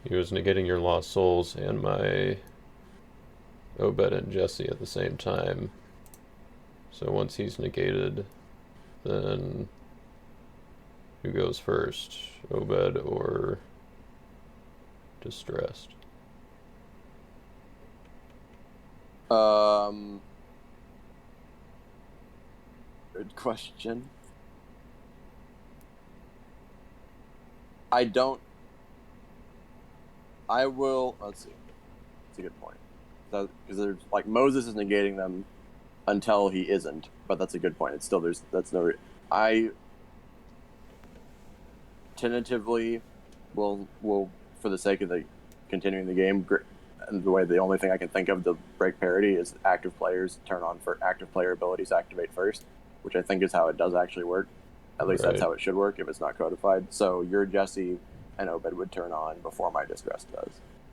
He was negating your lost souls and my Obed and Jesse at the same time. So once he's negated, then who goes first? Obed or Distressed? Good question. I don't. I will. Let's see. That's a good point. Because there's like Moses is negating them until he isn't, but that's a good point. It's still that's no. I tentatively will for the sake of the continuing the game, and the only thing I can think of to break parity is active players turn on for active player abilities activate first, which I think is how it does actually work. At least that's how it should work if it's not codified. So your Jesse and Obed would turn on before my Distress does.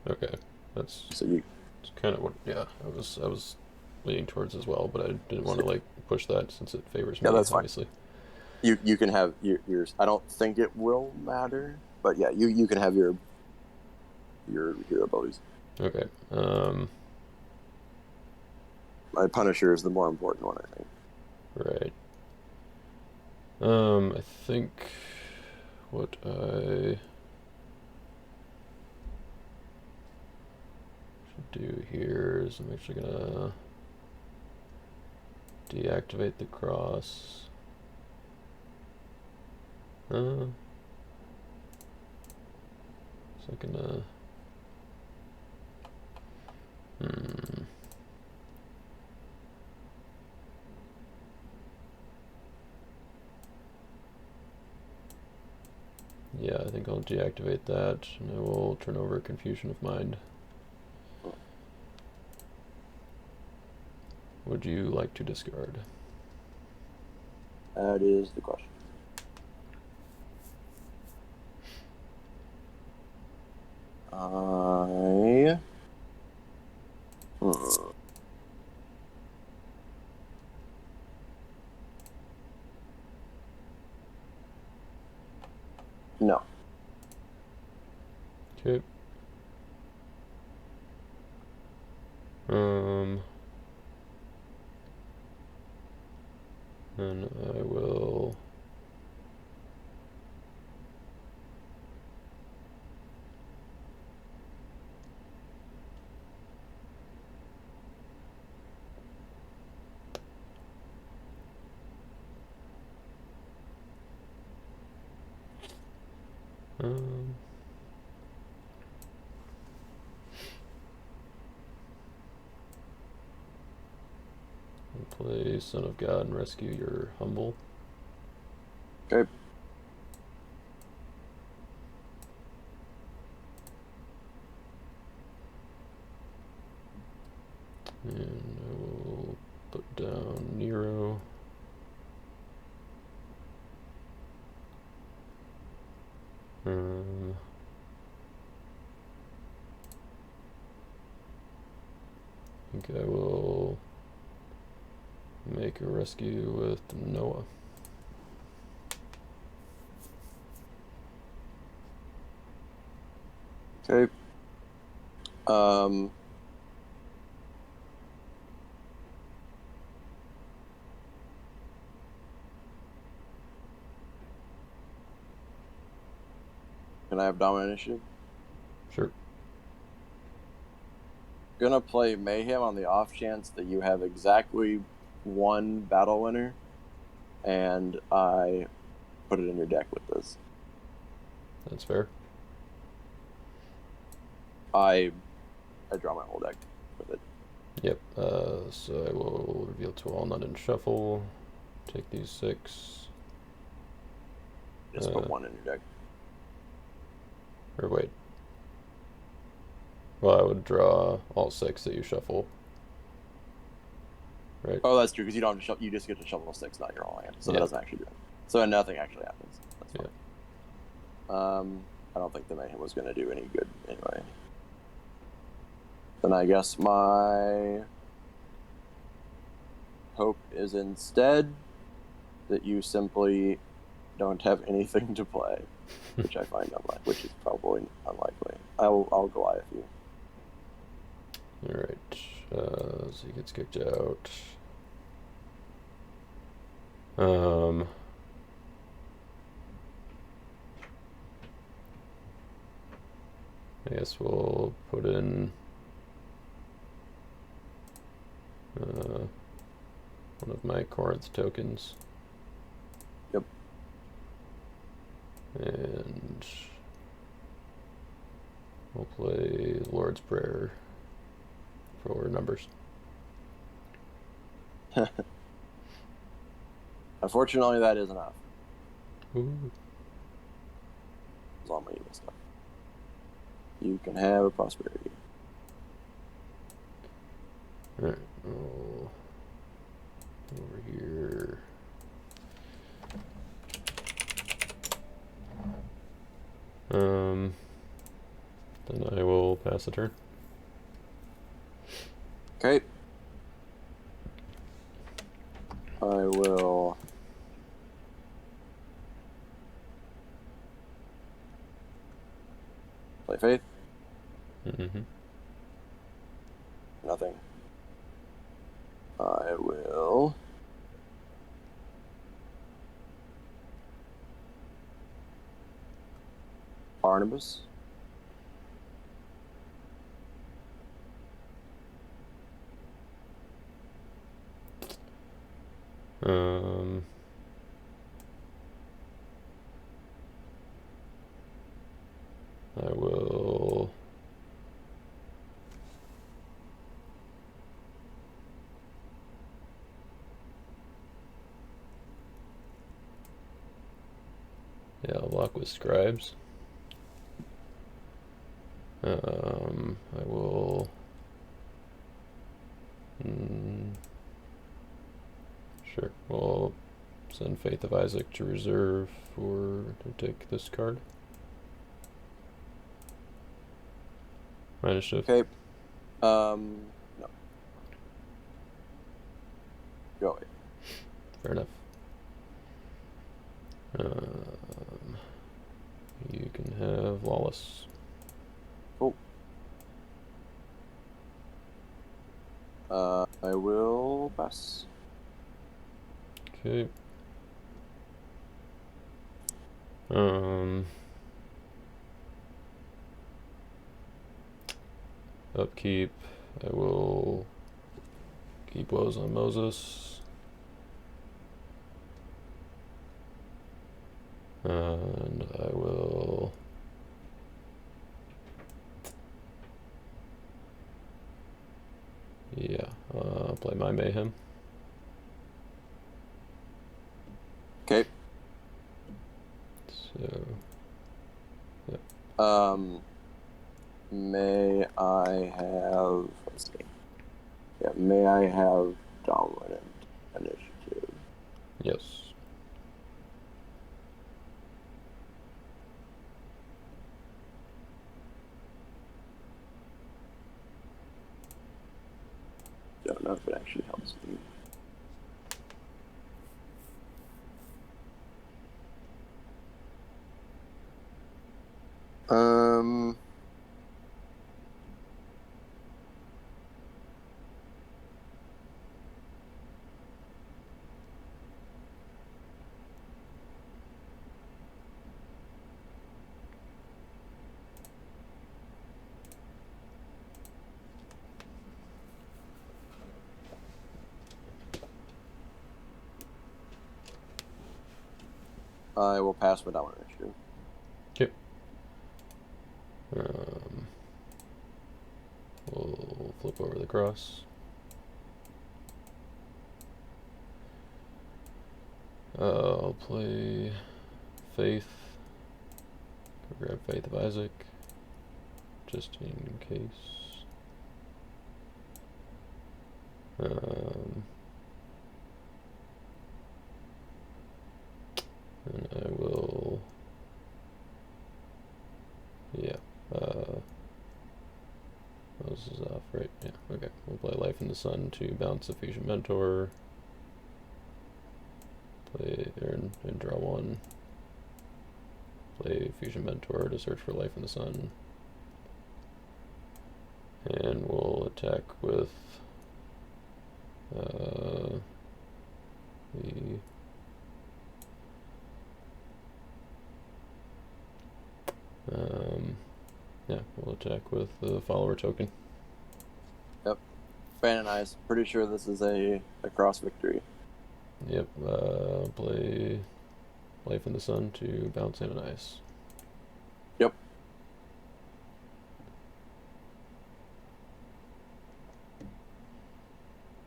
Okay, that's so you. It's kind of what I was leaning towards as well, but I didn't want to like push that since it favors me. Yeah, that's fine. Obviously. You can have yours. I don't think it will matter, but yeah, you can have your abilities. Okay. My Punisher is the more important one, I think. Right. I think what I should do here is I'm actually gonna deactivate the cross. So I can Yeah, I think I'll deactivate that, and I will turn over Confusion of Mind. Would you like to discard? That is the question. No. Okay. And I will. Play Son of God and rescue your humble. Okay. And I will put down Nero. I think I will make a rescue with Noah. Okay. Can I have dominant initiative? Sure. Gonna play Mayhem on the off chance that you have exactly one battle winner, and I put it in your deck with this. That's fair. I draw my whole deck with it. Yep. So I will reveal to all not in shuffle. Take these 6. Just put one in your deck. Or wait. Well, I would draw all 6 that you shuffle. Right? Oh, that's true, because you don't have to you just get to shuffle 6, not your whole hand. So that doesn't actually do it. So nothing actually happens. That's fine. Yeah. I don't think the Mayhem was going to do any good anyway. Then I guess my hope is instead that you simply don't have anything to play, which I find unlikely, which is probably unlikely. I'll Goliath you. All right. So he gets kicked out. I guess we'll put in one of my Corinth tokens. Yep. And we'll play Lord's Prayer for numbers. Unfortunately, that is enough. Ooh. It's all my evil stuff. You can have a prosperity. Alright, over here. Then I will pass the turn. Okay. I will play Faith. Mm-hmm. Nothing. I will Barnabas. I will I'll lock with scribes. I will sure. We'll send Faith of Isaac to reserve to take this card. My initiative. Okay. No. Go away. Fair enough. You can have Lawless. Cool. I will pass. Okay. Upkeep. I will keep woes on Moses. And I will play my Mayhem. Okay. So, may I have, let's see. Yeah, may I have dominant initiative? yes. Don't know if it actually helps me. I will pass my dominant initiative. Okay. We'll flip over the cross. I'll play Faith. Grab Faith of Isaac, just in case. And I will, this is off, right? Yeah, okay. We'll play Life in the Sun to bounce a Fusion Mentor. Play and draw one. Play Fusion Mentor to search for Life in the Sun. And we'll attack with we'll attack with the follower token. Yep. Fan Ice. Pretty sure this is a cross victory. Yep. Play Life in the Sun to bounce in an ice. Yep.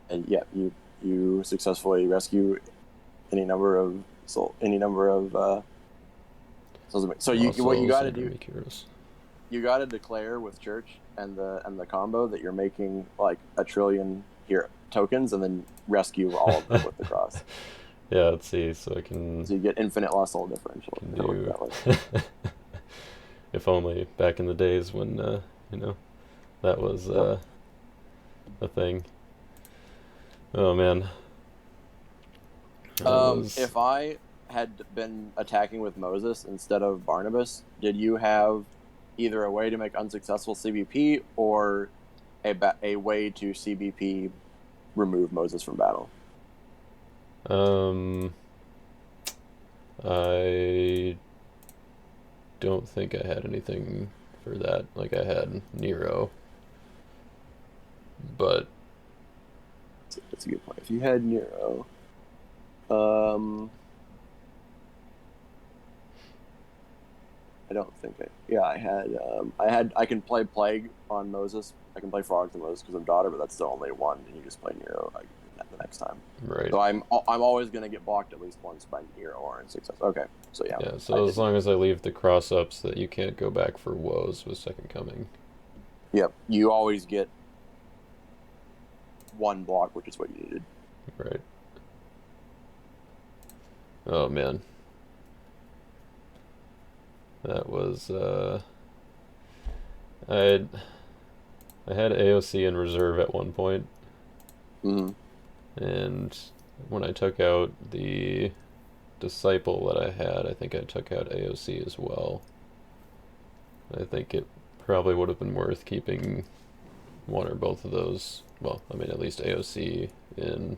And yeah, you successfully rescue any number of souls. So what you got to do? You got to declare with Church and the combo that you're making like a trillion here tokens, and then rescue all of them with the cross. Yeah, let's see. So you get infinite lost soul differential. If only back in the days when that was a thing. Oh man. If I had been attacking with Moses instead of Barnabas, did you have either a way to make unsuccessful CBP or a way to CBP remove Moses from battle? I don't think I had anything for that. Like I had Nero, but that's a good point. If you had Nero, I don't think I can play Plague on Moses. I can play Frogs on Moses because I'm daughter, but that's the only one, and you just play Nero the next time. Right. So I'm always gonna get blocked at least once by Nero or in success. Okay. So yeah. Yeah. So as long as I leave the cross ups that you can't go back for woes with Second Coming. Yep. You always get one block, which is what you needed. Right. Oh man. That was I had AOC in reserve at one point. Mm-hmm. And when I took out the Disciple that I had, I think I took out AOC as well. I think it probably would have been worth keeping one or both of those well, I mean, at least AOC in.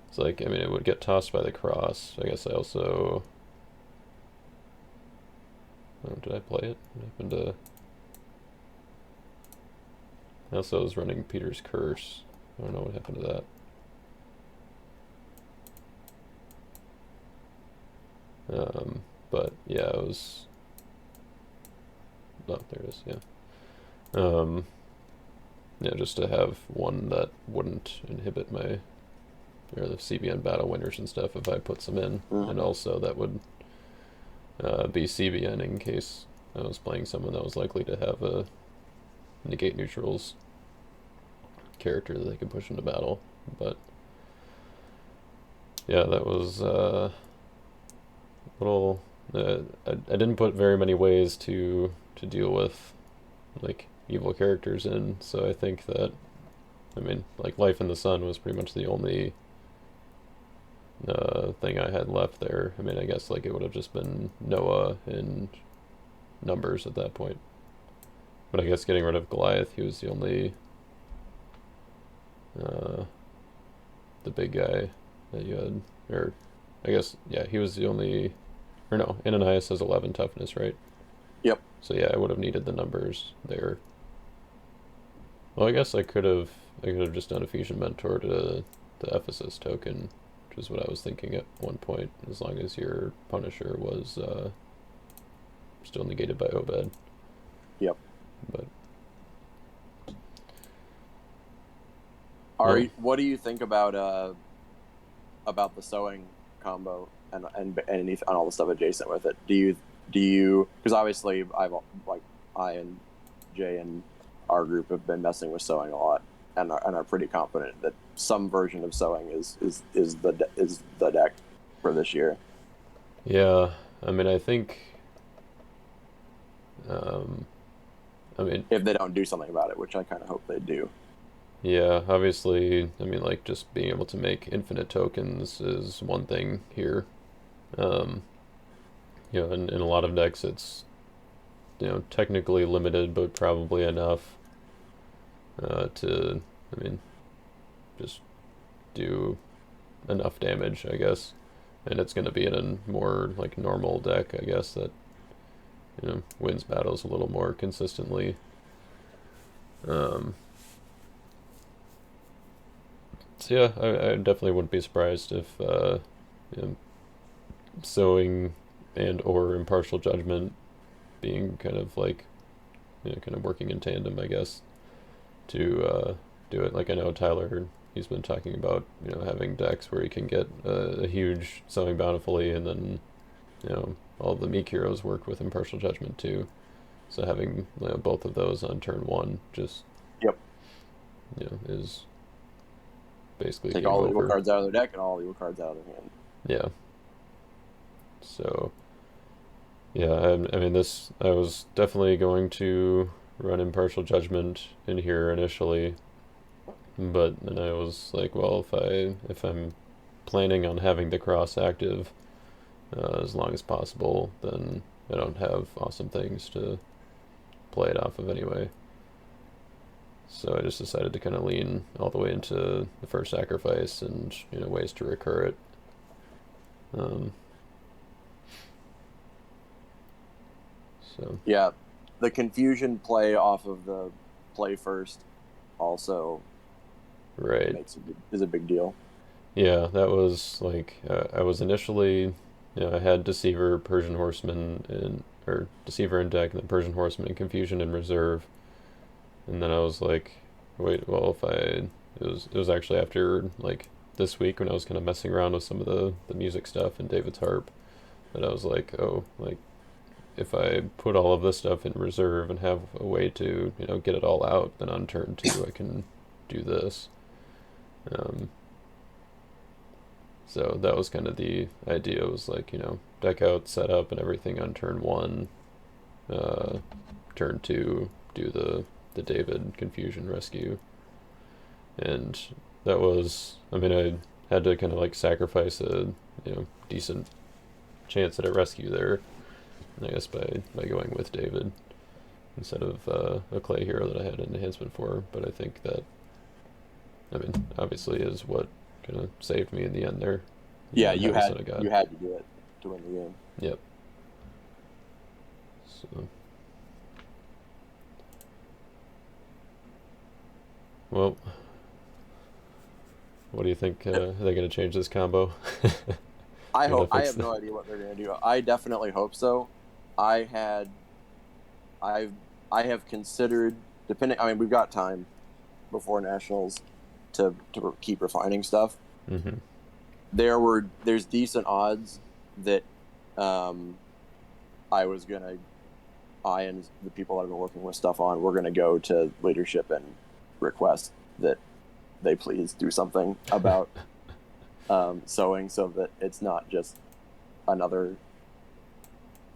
It's like, I mean, it would get tossed by the cross. I guess I also. Oh, did I play it? What happened to. I also was running Peter's Curse. I don't know what happened to that. But yeah, it was. Oh, there it is. Yeah. Yeah, just to have one that wouldn't inhibit my, the CBN battle winners and stuff if I put some in, and also that would be CBN in case I was playing someone that was likely to have a negate neutrals character that they could push into battle. But yeah, that was a little. I didn't put very many ways to deal with like evil characters in, so I think that, I mean, like Life in the Sun was pretty much the only thing I had left there. I mean, I guess like it would have just been Noah and numbers at that point. But I guess getting rid of Goliath, he was the only the big guy that you had, or I guess yeah, he was the only, or no, Ananias has 11 toughness, right? Yep. So yeah, I would have needed the numbers there. Well, I guess I could have just done a fusion mentor to the Ephesus token, which is what I was thinking at one point, as long as your Punisher was still negated by Obed. Yep. But what do you think about the sewing combo and all the stuff adjacent with it? Do you because obviously I and Jay and our group have been messing with sewing a lot and are pretty confident that some version of sewing is the deck for this year. yeah, I mean, I think, I mean, if they don't do something about it, which I kind of hope they do. yeah, obviously, I mean, like, just being able to make infinite tokens is one thing here. You know, in a lot of decks, it's, you know, technically limited, but probably enough to, I mean, just do enough damage, I guess. And it's going to be in a more, like, normal deck, I guess, that, you know, wins battles a little more consistently. So yeah, I definitely wouldn't be surprised if you know, sewing and or impartial judgment being kind of like, you know, kind of working in tandem, I guess, to do it. Like I know Tyler, he's been talking about, you know, having decks where he can get a huge sewing bountifully, and then, you know, all the meek heroes work with impartial judgment too. So having, you know, both of those on turn one just, yep, you know, is basically take all the evil cards out of their deck and all the evil cards out of their hand. Yeah. So, yeah, I mean, I was definitely going to run impartial judgment in here initially, but then I was like, well, if I'm planning on having the cross active as long as possible, then I don't have awesome things to play it off of anyway. So I just decided to kind of lean all the way into the first sacrifice and, you know, ways to recur it. So yeah, the confusion play off of the play first also right is a big deal. Yeah, that was like I was initially, you know, I had Deceiver, Persian Horseman, and or Deceiver in deck, and then Persian Horseman and Confusion in reserve, and then I was like, wait, well, if I it was actually after like this week when I was kind of messing around with some of the music stuff and David's harp, that I was like, oh, like if I put all of this stuff in reserve and have a way to, you know, get it all out, then on turn two I can do this. So that was kind of the idea, was like, you know, deck out, set up, and everything on turn one. Turn two, do the David Confusion rescue. And that was, I mean, I had to kind of like sacrifice a, you know, decent chance at a rescue there, I guess, by going with David instead of a clay hero that I had an enhancement for. But I think that I mean, obviously is what kind of saved me in the end there. Yeah, The heavy son of God. you had to do it to win the game. Yep. So, well, what do you think? Are they going to change this combo? I Gonna hope. I fix have no idea what they're going to do. I definitely hope so. I had, I've, I have considered depending. I mean, we've got time before nationals to keep refining stuff. Mm-hmm. There's decent odds that I was gonna I and the people that I've been working with stuff on, we're gonna go to leadership and request that they please do something about sewing, so that it's not just another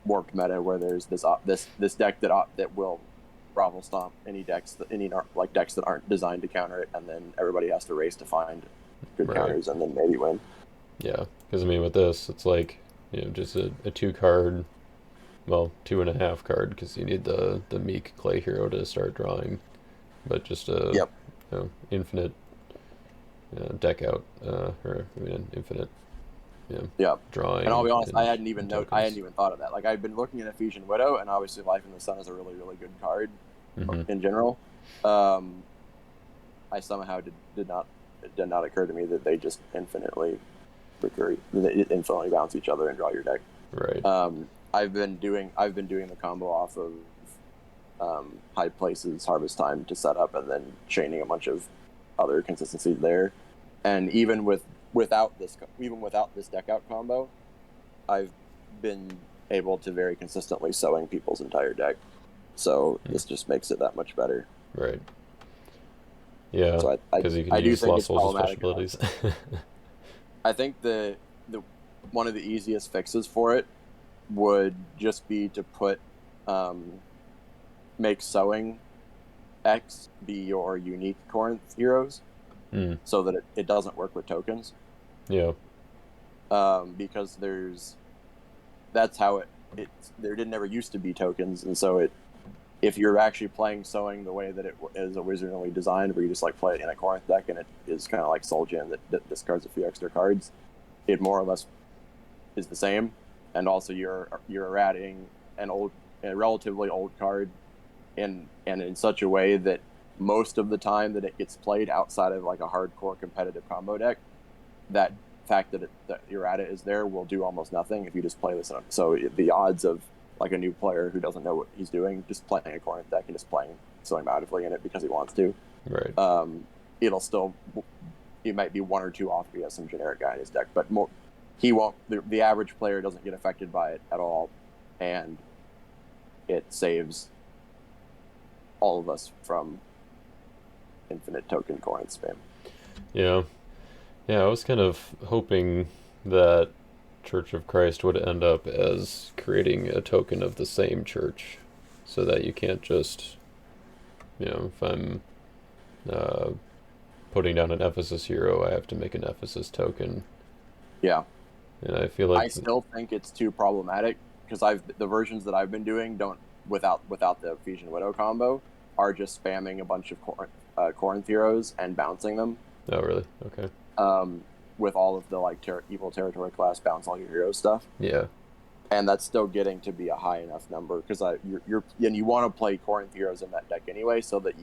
warped meta where there's this deck that will Ravel stomp any decks that aren't designed to counter it, and then everybody has to race to find good Right. counters and then maybe win. Yeah, because I mean, with this, it's like just a 2 card, well, 2.5 card, because you need the meek clay hero to start drawing, but just a Yep. infinite deck out, or I mean, infinite Yep. drawing. And I'll be honest, I hadn't and even tokens. thought of that. Like, I've been looking at Ephesian Widow, and obviously Life in the Sun is a really, really good card Mm-hmm. in general. I somehow did not it did not occur to me that they just infinitely bounce each other and draw your deck. Right. I've been doing the combo off of High Places, Harvest Time to set up, and then chaining a bunch of other consistencies there. And even without this deck out combo, I've been able to very consistently sewing people's entire deck. So this just makes it that much better. Right. Yeah, So because you can I do use think lost it's souls as problematic special abilities. I think the one of the easiest fixes for it would just be to put make sewing X be your unique Corinth heroes, so that it doesn't work with tokens. Yeah. Because that's how there never used to be tokens, and so if you're actually playing sewing the way that it is originally designed, where you just like play it in a Corinth deck and it is kind of like Soul Gem that discards a few extra cards, it more or less is the same. And also you're errating a relatively old card and in such a way that most of the time that it gets played outside of like a hardcore competitive combo deck, that fact that errata is there will do almost nothing if you just play this on. So the odds of like a new player who doesn't know what he's doing, just playing a Corinth deck and just playing sewing bountifully in it because he wants to. Right. It might be one or two off if he has some generic guy in his deck, but more he won't. The average player doesn't get affected by it at all, and it saves all of us from infinite token Corinth spam. Yeah. Yeah, I was kind of hoping that Church of Christ would end up as creating a token of the same church, so that you can't just, if I'm putting down an Ephesus hero, I have to make an Ephesus token. Yeah. And I feel like I still think it's too problematic because the versions that I've been doing don't without the Ephesian Widow combo are just spamming a bunch of Corinth heroes and bouncing them. Oh, really? Okay. With all of the like evil territory class bounce all your hero stuff. Yeah. And that's still getting to be a high enough number because you want to play Corinth heroes in that deck anyway, so that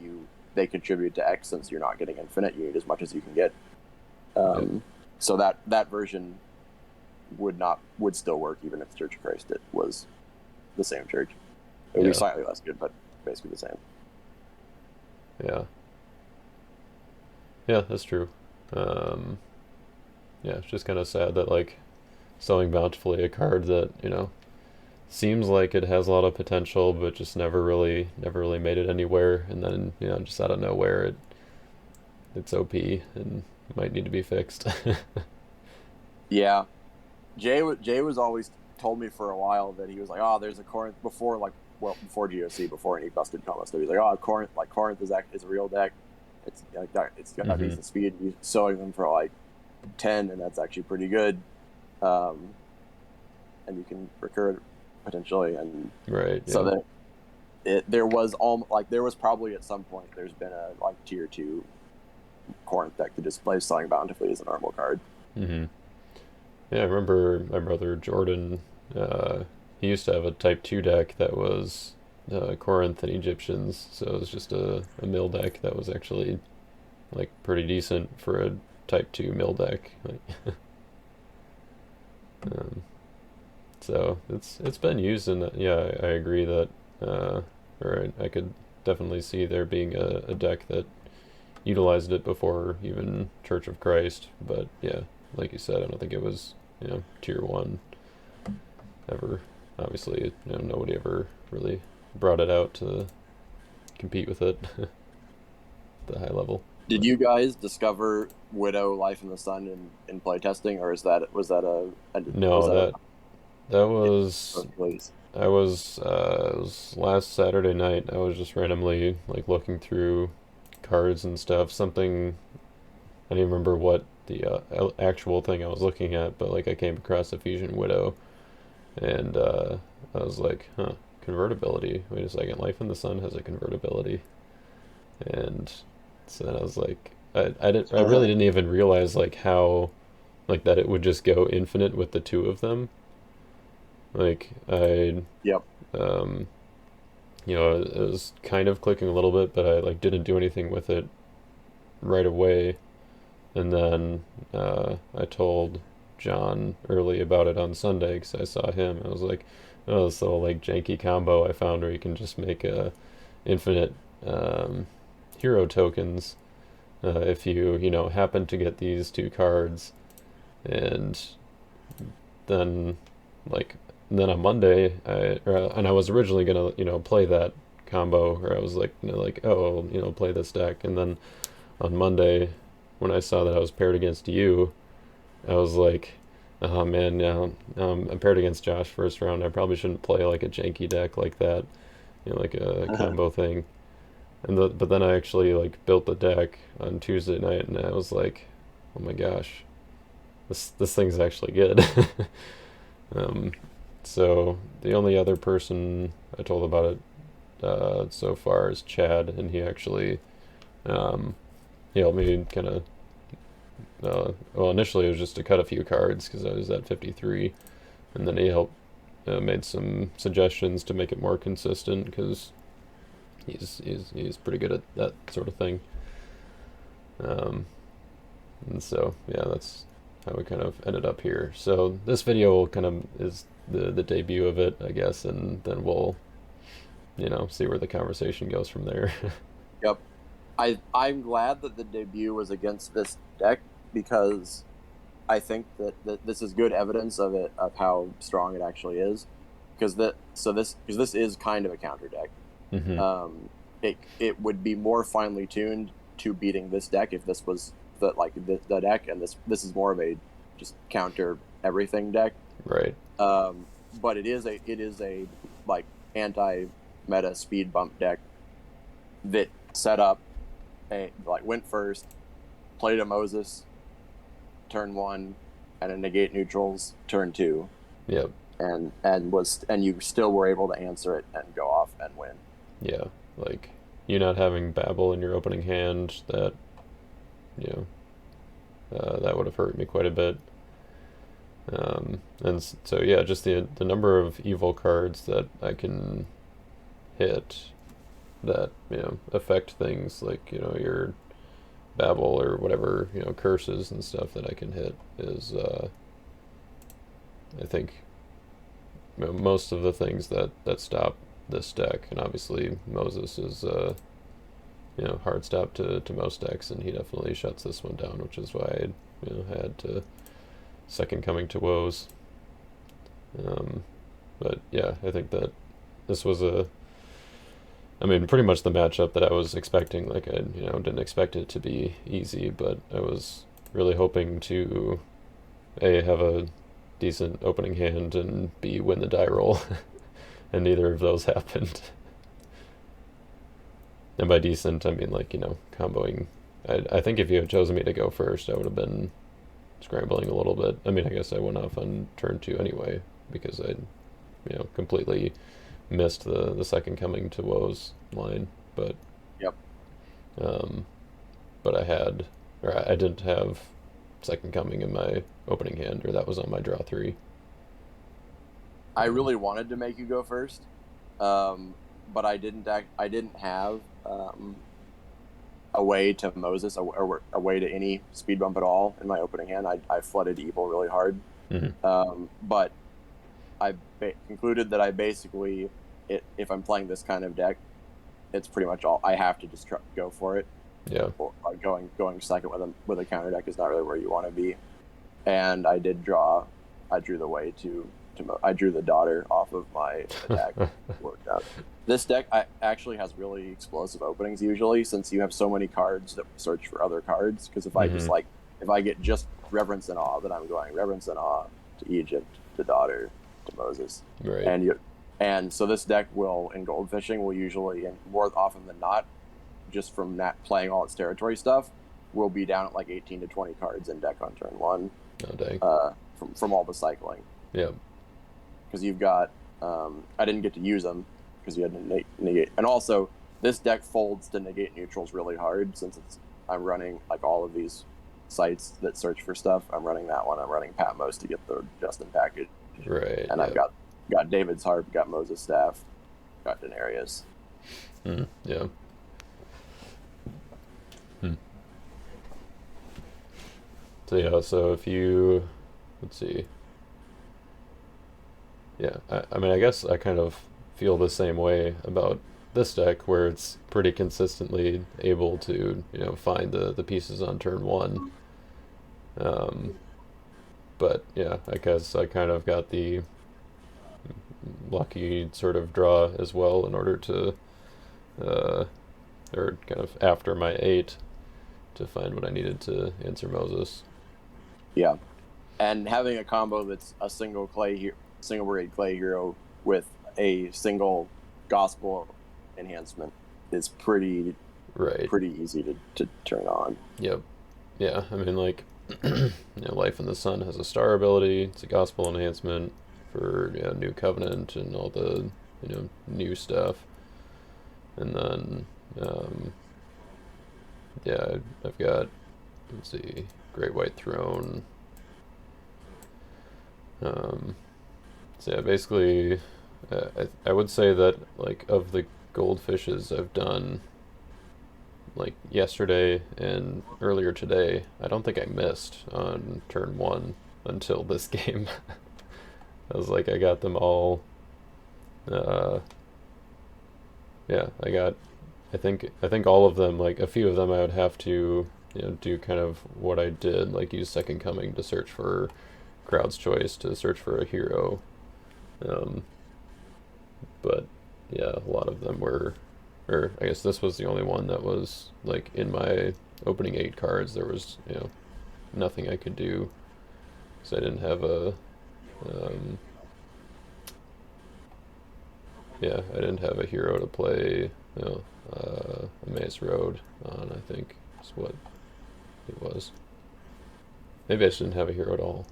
they contribute to X. Since you're not getting infinite, you need as much as you can get. So that version would still work even if Church of Christ was the same church. It would be slightly less good, but basically the same. Yeah. Yeah, that's true. Yeah, it's just kind of sad that like Sowing Bountifully, a card that seems like it has a lot of potential, but just never really made it anywhere, and then just out of nowhere it's OP and might need to be fixed. Yeah, Jay was always told me for a while that he was like, oh, there's a Corinth before GOC, before any busted combo stuff. He's like, oh, Corinth is a real deck. It's like that. It's got decent speed. You're sewing them for like 10, and that's actually pretty good. And you can recur it potentially, and right. Yeah. So that there was probably at some point there's been a like tier 2 Corinth deck to just play Sowing Bountifully as a normal card. Mm-hmm. Yeah, I remember my brother Jordan, he used to have a Type 2 deck that was Corinth and Egyptians, so it was just a mill deck that was actually like pretty decent for a Type 2 mill deck. Like, um, so it's been used, and yeah, I agree that, or I could definitely see there being a deck that utilized it before even Church of Christ, but yeah, like you said, I don't think it was, tier one ever. Obviously, nobody ever really brought it out to compete with it the high level. Did But you guys discover Widow Life in the Sun in playtesting, or was that was no, that a that was release? it was last Saturday night. I was just randomly like looking through cards and stuff. Something I don't even remember what the actual thing I was looking at, but like I came across Ephesian Widow, and I was like, huh, convertibility. Wait a second, Life in the Sun has a convertibility, and so then I was like, I really didn't even realize like how like that it would just go infinite with the two of them. Like I Yep. um it was kind of clicking a little bit, but I like didn't do anything with it right away. And then I told John early about it on Sunday because I saw him. I was like, oh, this little like janky combo I found where you can just make infinite um, hero tokens if you happen to get these two cards, and then like then on Monday and I was originally gonna play that combo, or I was like like, oh, play this deck, and then on Monday when I saw that I was paired against you, I was like, oh man, yeah, I'm paired against Josh first round. I probably shouldn't play like a janky deck like that, like a combo thing. But then I actually like built the deck on Tuesday night, and I was like, oh my gosh, this thing's actually good. um, so the only other person I told about it so far is Chad, and he actually um, he helped me kind of. Well, initially it was just to cut a few cards because I was at 53, and then he helped made some suggestions to make it more consistent because he's pretty good at that sort of thing. Um, and so yeah, that's how we kind of ended up here. So this video kind of is the debut of it, I guess, and then we'll see where the conversation goes from there. Yep. I'm glad that the debut was against this deck because I think that this is good evidence of how strong it actually is. Because this is kind of a counter deck. Mm-hmm. It would be more finely tuned to beating this deck if this was the deck, and this is more of a just counter everything deck. Right. But it is a like anti meta speed bump deck that set up went first, played a Moses turn 1, and a negate neutrals turn 2. Yep. And you still were able to answer it and go off and win. Yeah, like you not having Babel in your opening hand, that that would have hurt me quite a bit. And so yeah, just the number of evil cards that I can hit that affect things like your Babel or whatever curses and stuff that I can hit is I think most of the things that stop this deck, and obviously Moses is hard stop to most decks, and he definitely shuts this one down, which is why I had to second coming to woes. But yeah, I think that this was pretty much the matchup that I was expecting. Like I didn't expect it to be easy, but I was really hoping to A, have a decent opening hand, and B, win the die roll. And neither of those happened. And by decent, I mean like, comboing. I think if you had chosen me to go first, I would have been scrambling a little bit. I mean, I guess I went off on turn 2 anyway, because I completely missed the second coming to woes line. But Yep. but I had or I didn't have Second Coming in my opening hand, or that was on my draw three. I really wanted to make you go first, um, but I didn't have a way to Moses or a way to any speed bump at all in my opening hand. I flooded evil really hard, Hmm. but concluded that I basically, if I'm playing this kind of deck, it's pretty much all I have to just go for it. Yeah. Or going second with a counter deck is not really where you want to be. And I did draw. I drew the way I drew the daughter off of my attack. Worked out. This deck actually has really explosive openings usually, since you have so many cards that search for other cards. Because if I just Hmm. if I get just Reverence and Awe, then I'm going Reverence and Awe to Egypt, to Daughter, to Moses, Right. and so this deck will in Goldfishing will usually, and more often than not, just from playing all its territory stuff, will be down at like 18 to 20 cards in deck on turn one, Oh dang. from all the cycling. Yeah. Because you've got, I didn't get to use them because you had to negate, and also this deck folds to negate neutrals really hard since I'm running like all of these sites that search for stuff. I'm running that one. I'm running Patmos to get the Justin package, Right. and I've Yeah. got David's Harp, got Moses Staff, got Denarius. Mm. Yeah. Hmm. So yeah. So if you, let's see. Yeah. I mean, I guess I kind of feel the same way about this deck, where it's pretty consistently able to, find the pieces on turn one. Um, but yeah, I guess I kind of got the lucky sort of draw as well in order to, uh, or kind of after my 8 to find what I needed to answer Moses. Yeah, and having a combo that's a single brigade clay hero with a single gospel enhancement is Right. pretty easy to turn on. Yep. Yeah. I mean, like, Life in the Sun has a star ability. It's a gospel enhancement for New Covenant and all the new stuff. And then yeah, I've got, let's see, Great White Throne. Um, so yeah, basically, I would say that like of the goldfishes I've done like yesterday and earlier today, I don't think I missed on turn one until this game. I was like, I got them all. Uh, yeah, I think all of them. Like a few of them, I would have to do kind of what I did, like use Second Coming to search for crowd's choice to search for a hero. Um, but yeah, a lot of them were, or I guess this was the only one that was like in my opening 8 cards. There was nothing I could do, so I didn't have um, I didn't have a hero to play. Emmaus Road on, I think is what it was. Maybe I just didn't have a hero at all.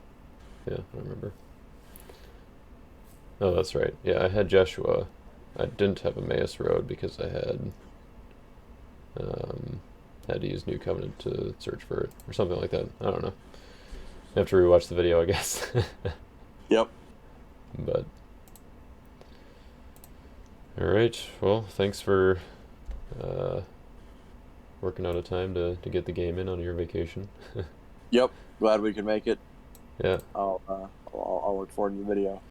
Yeah, I remember. Oh, that's right. Yeah, I had Jeshua. I didn't have Emmaus Road because I um, had to use New Covenant to search for it or something like that. I don't know. I have to rewatch the video, I guess. Yep. But all right. Well, thanks for uh, working out a time to get the game in on your vacation. Yep. Glad we could make it. Yeah. I'll look forward to the video.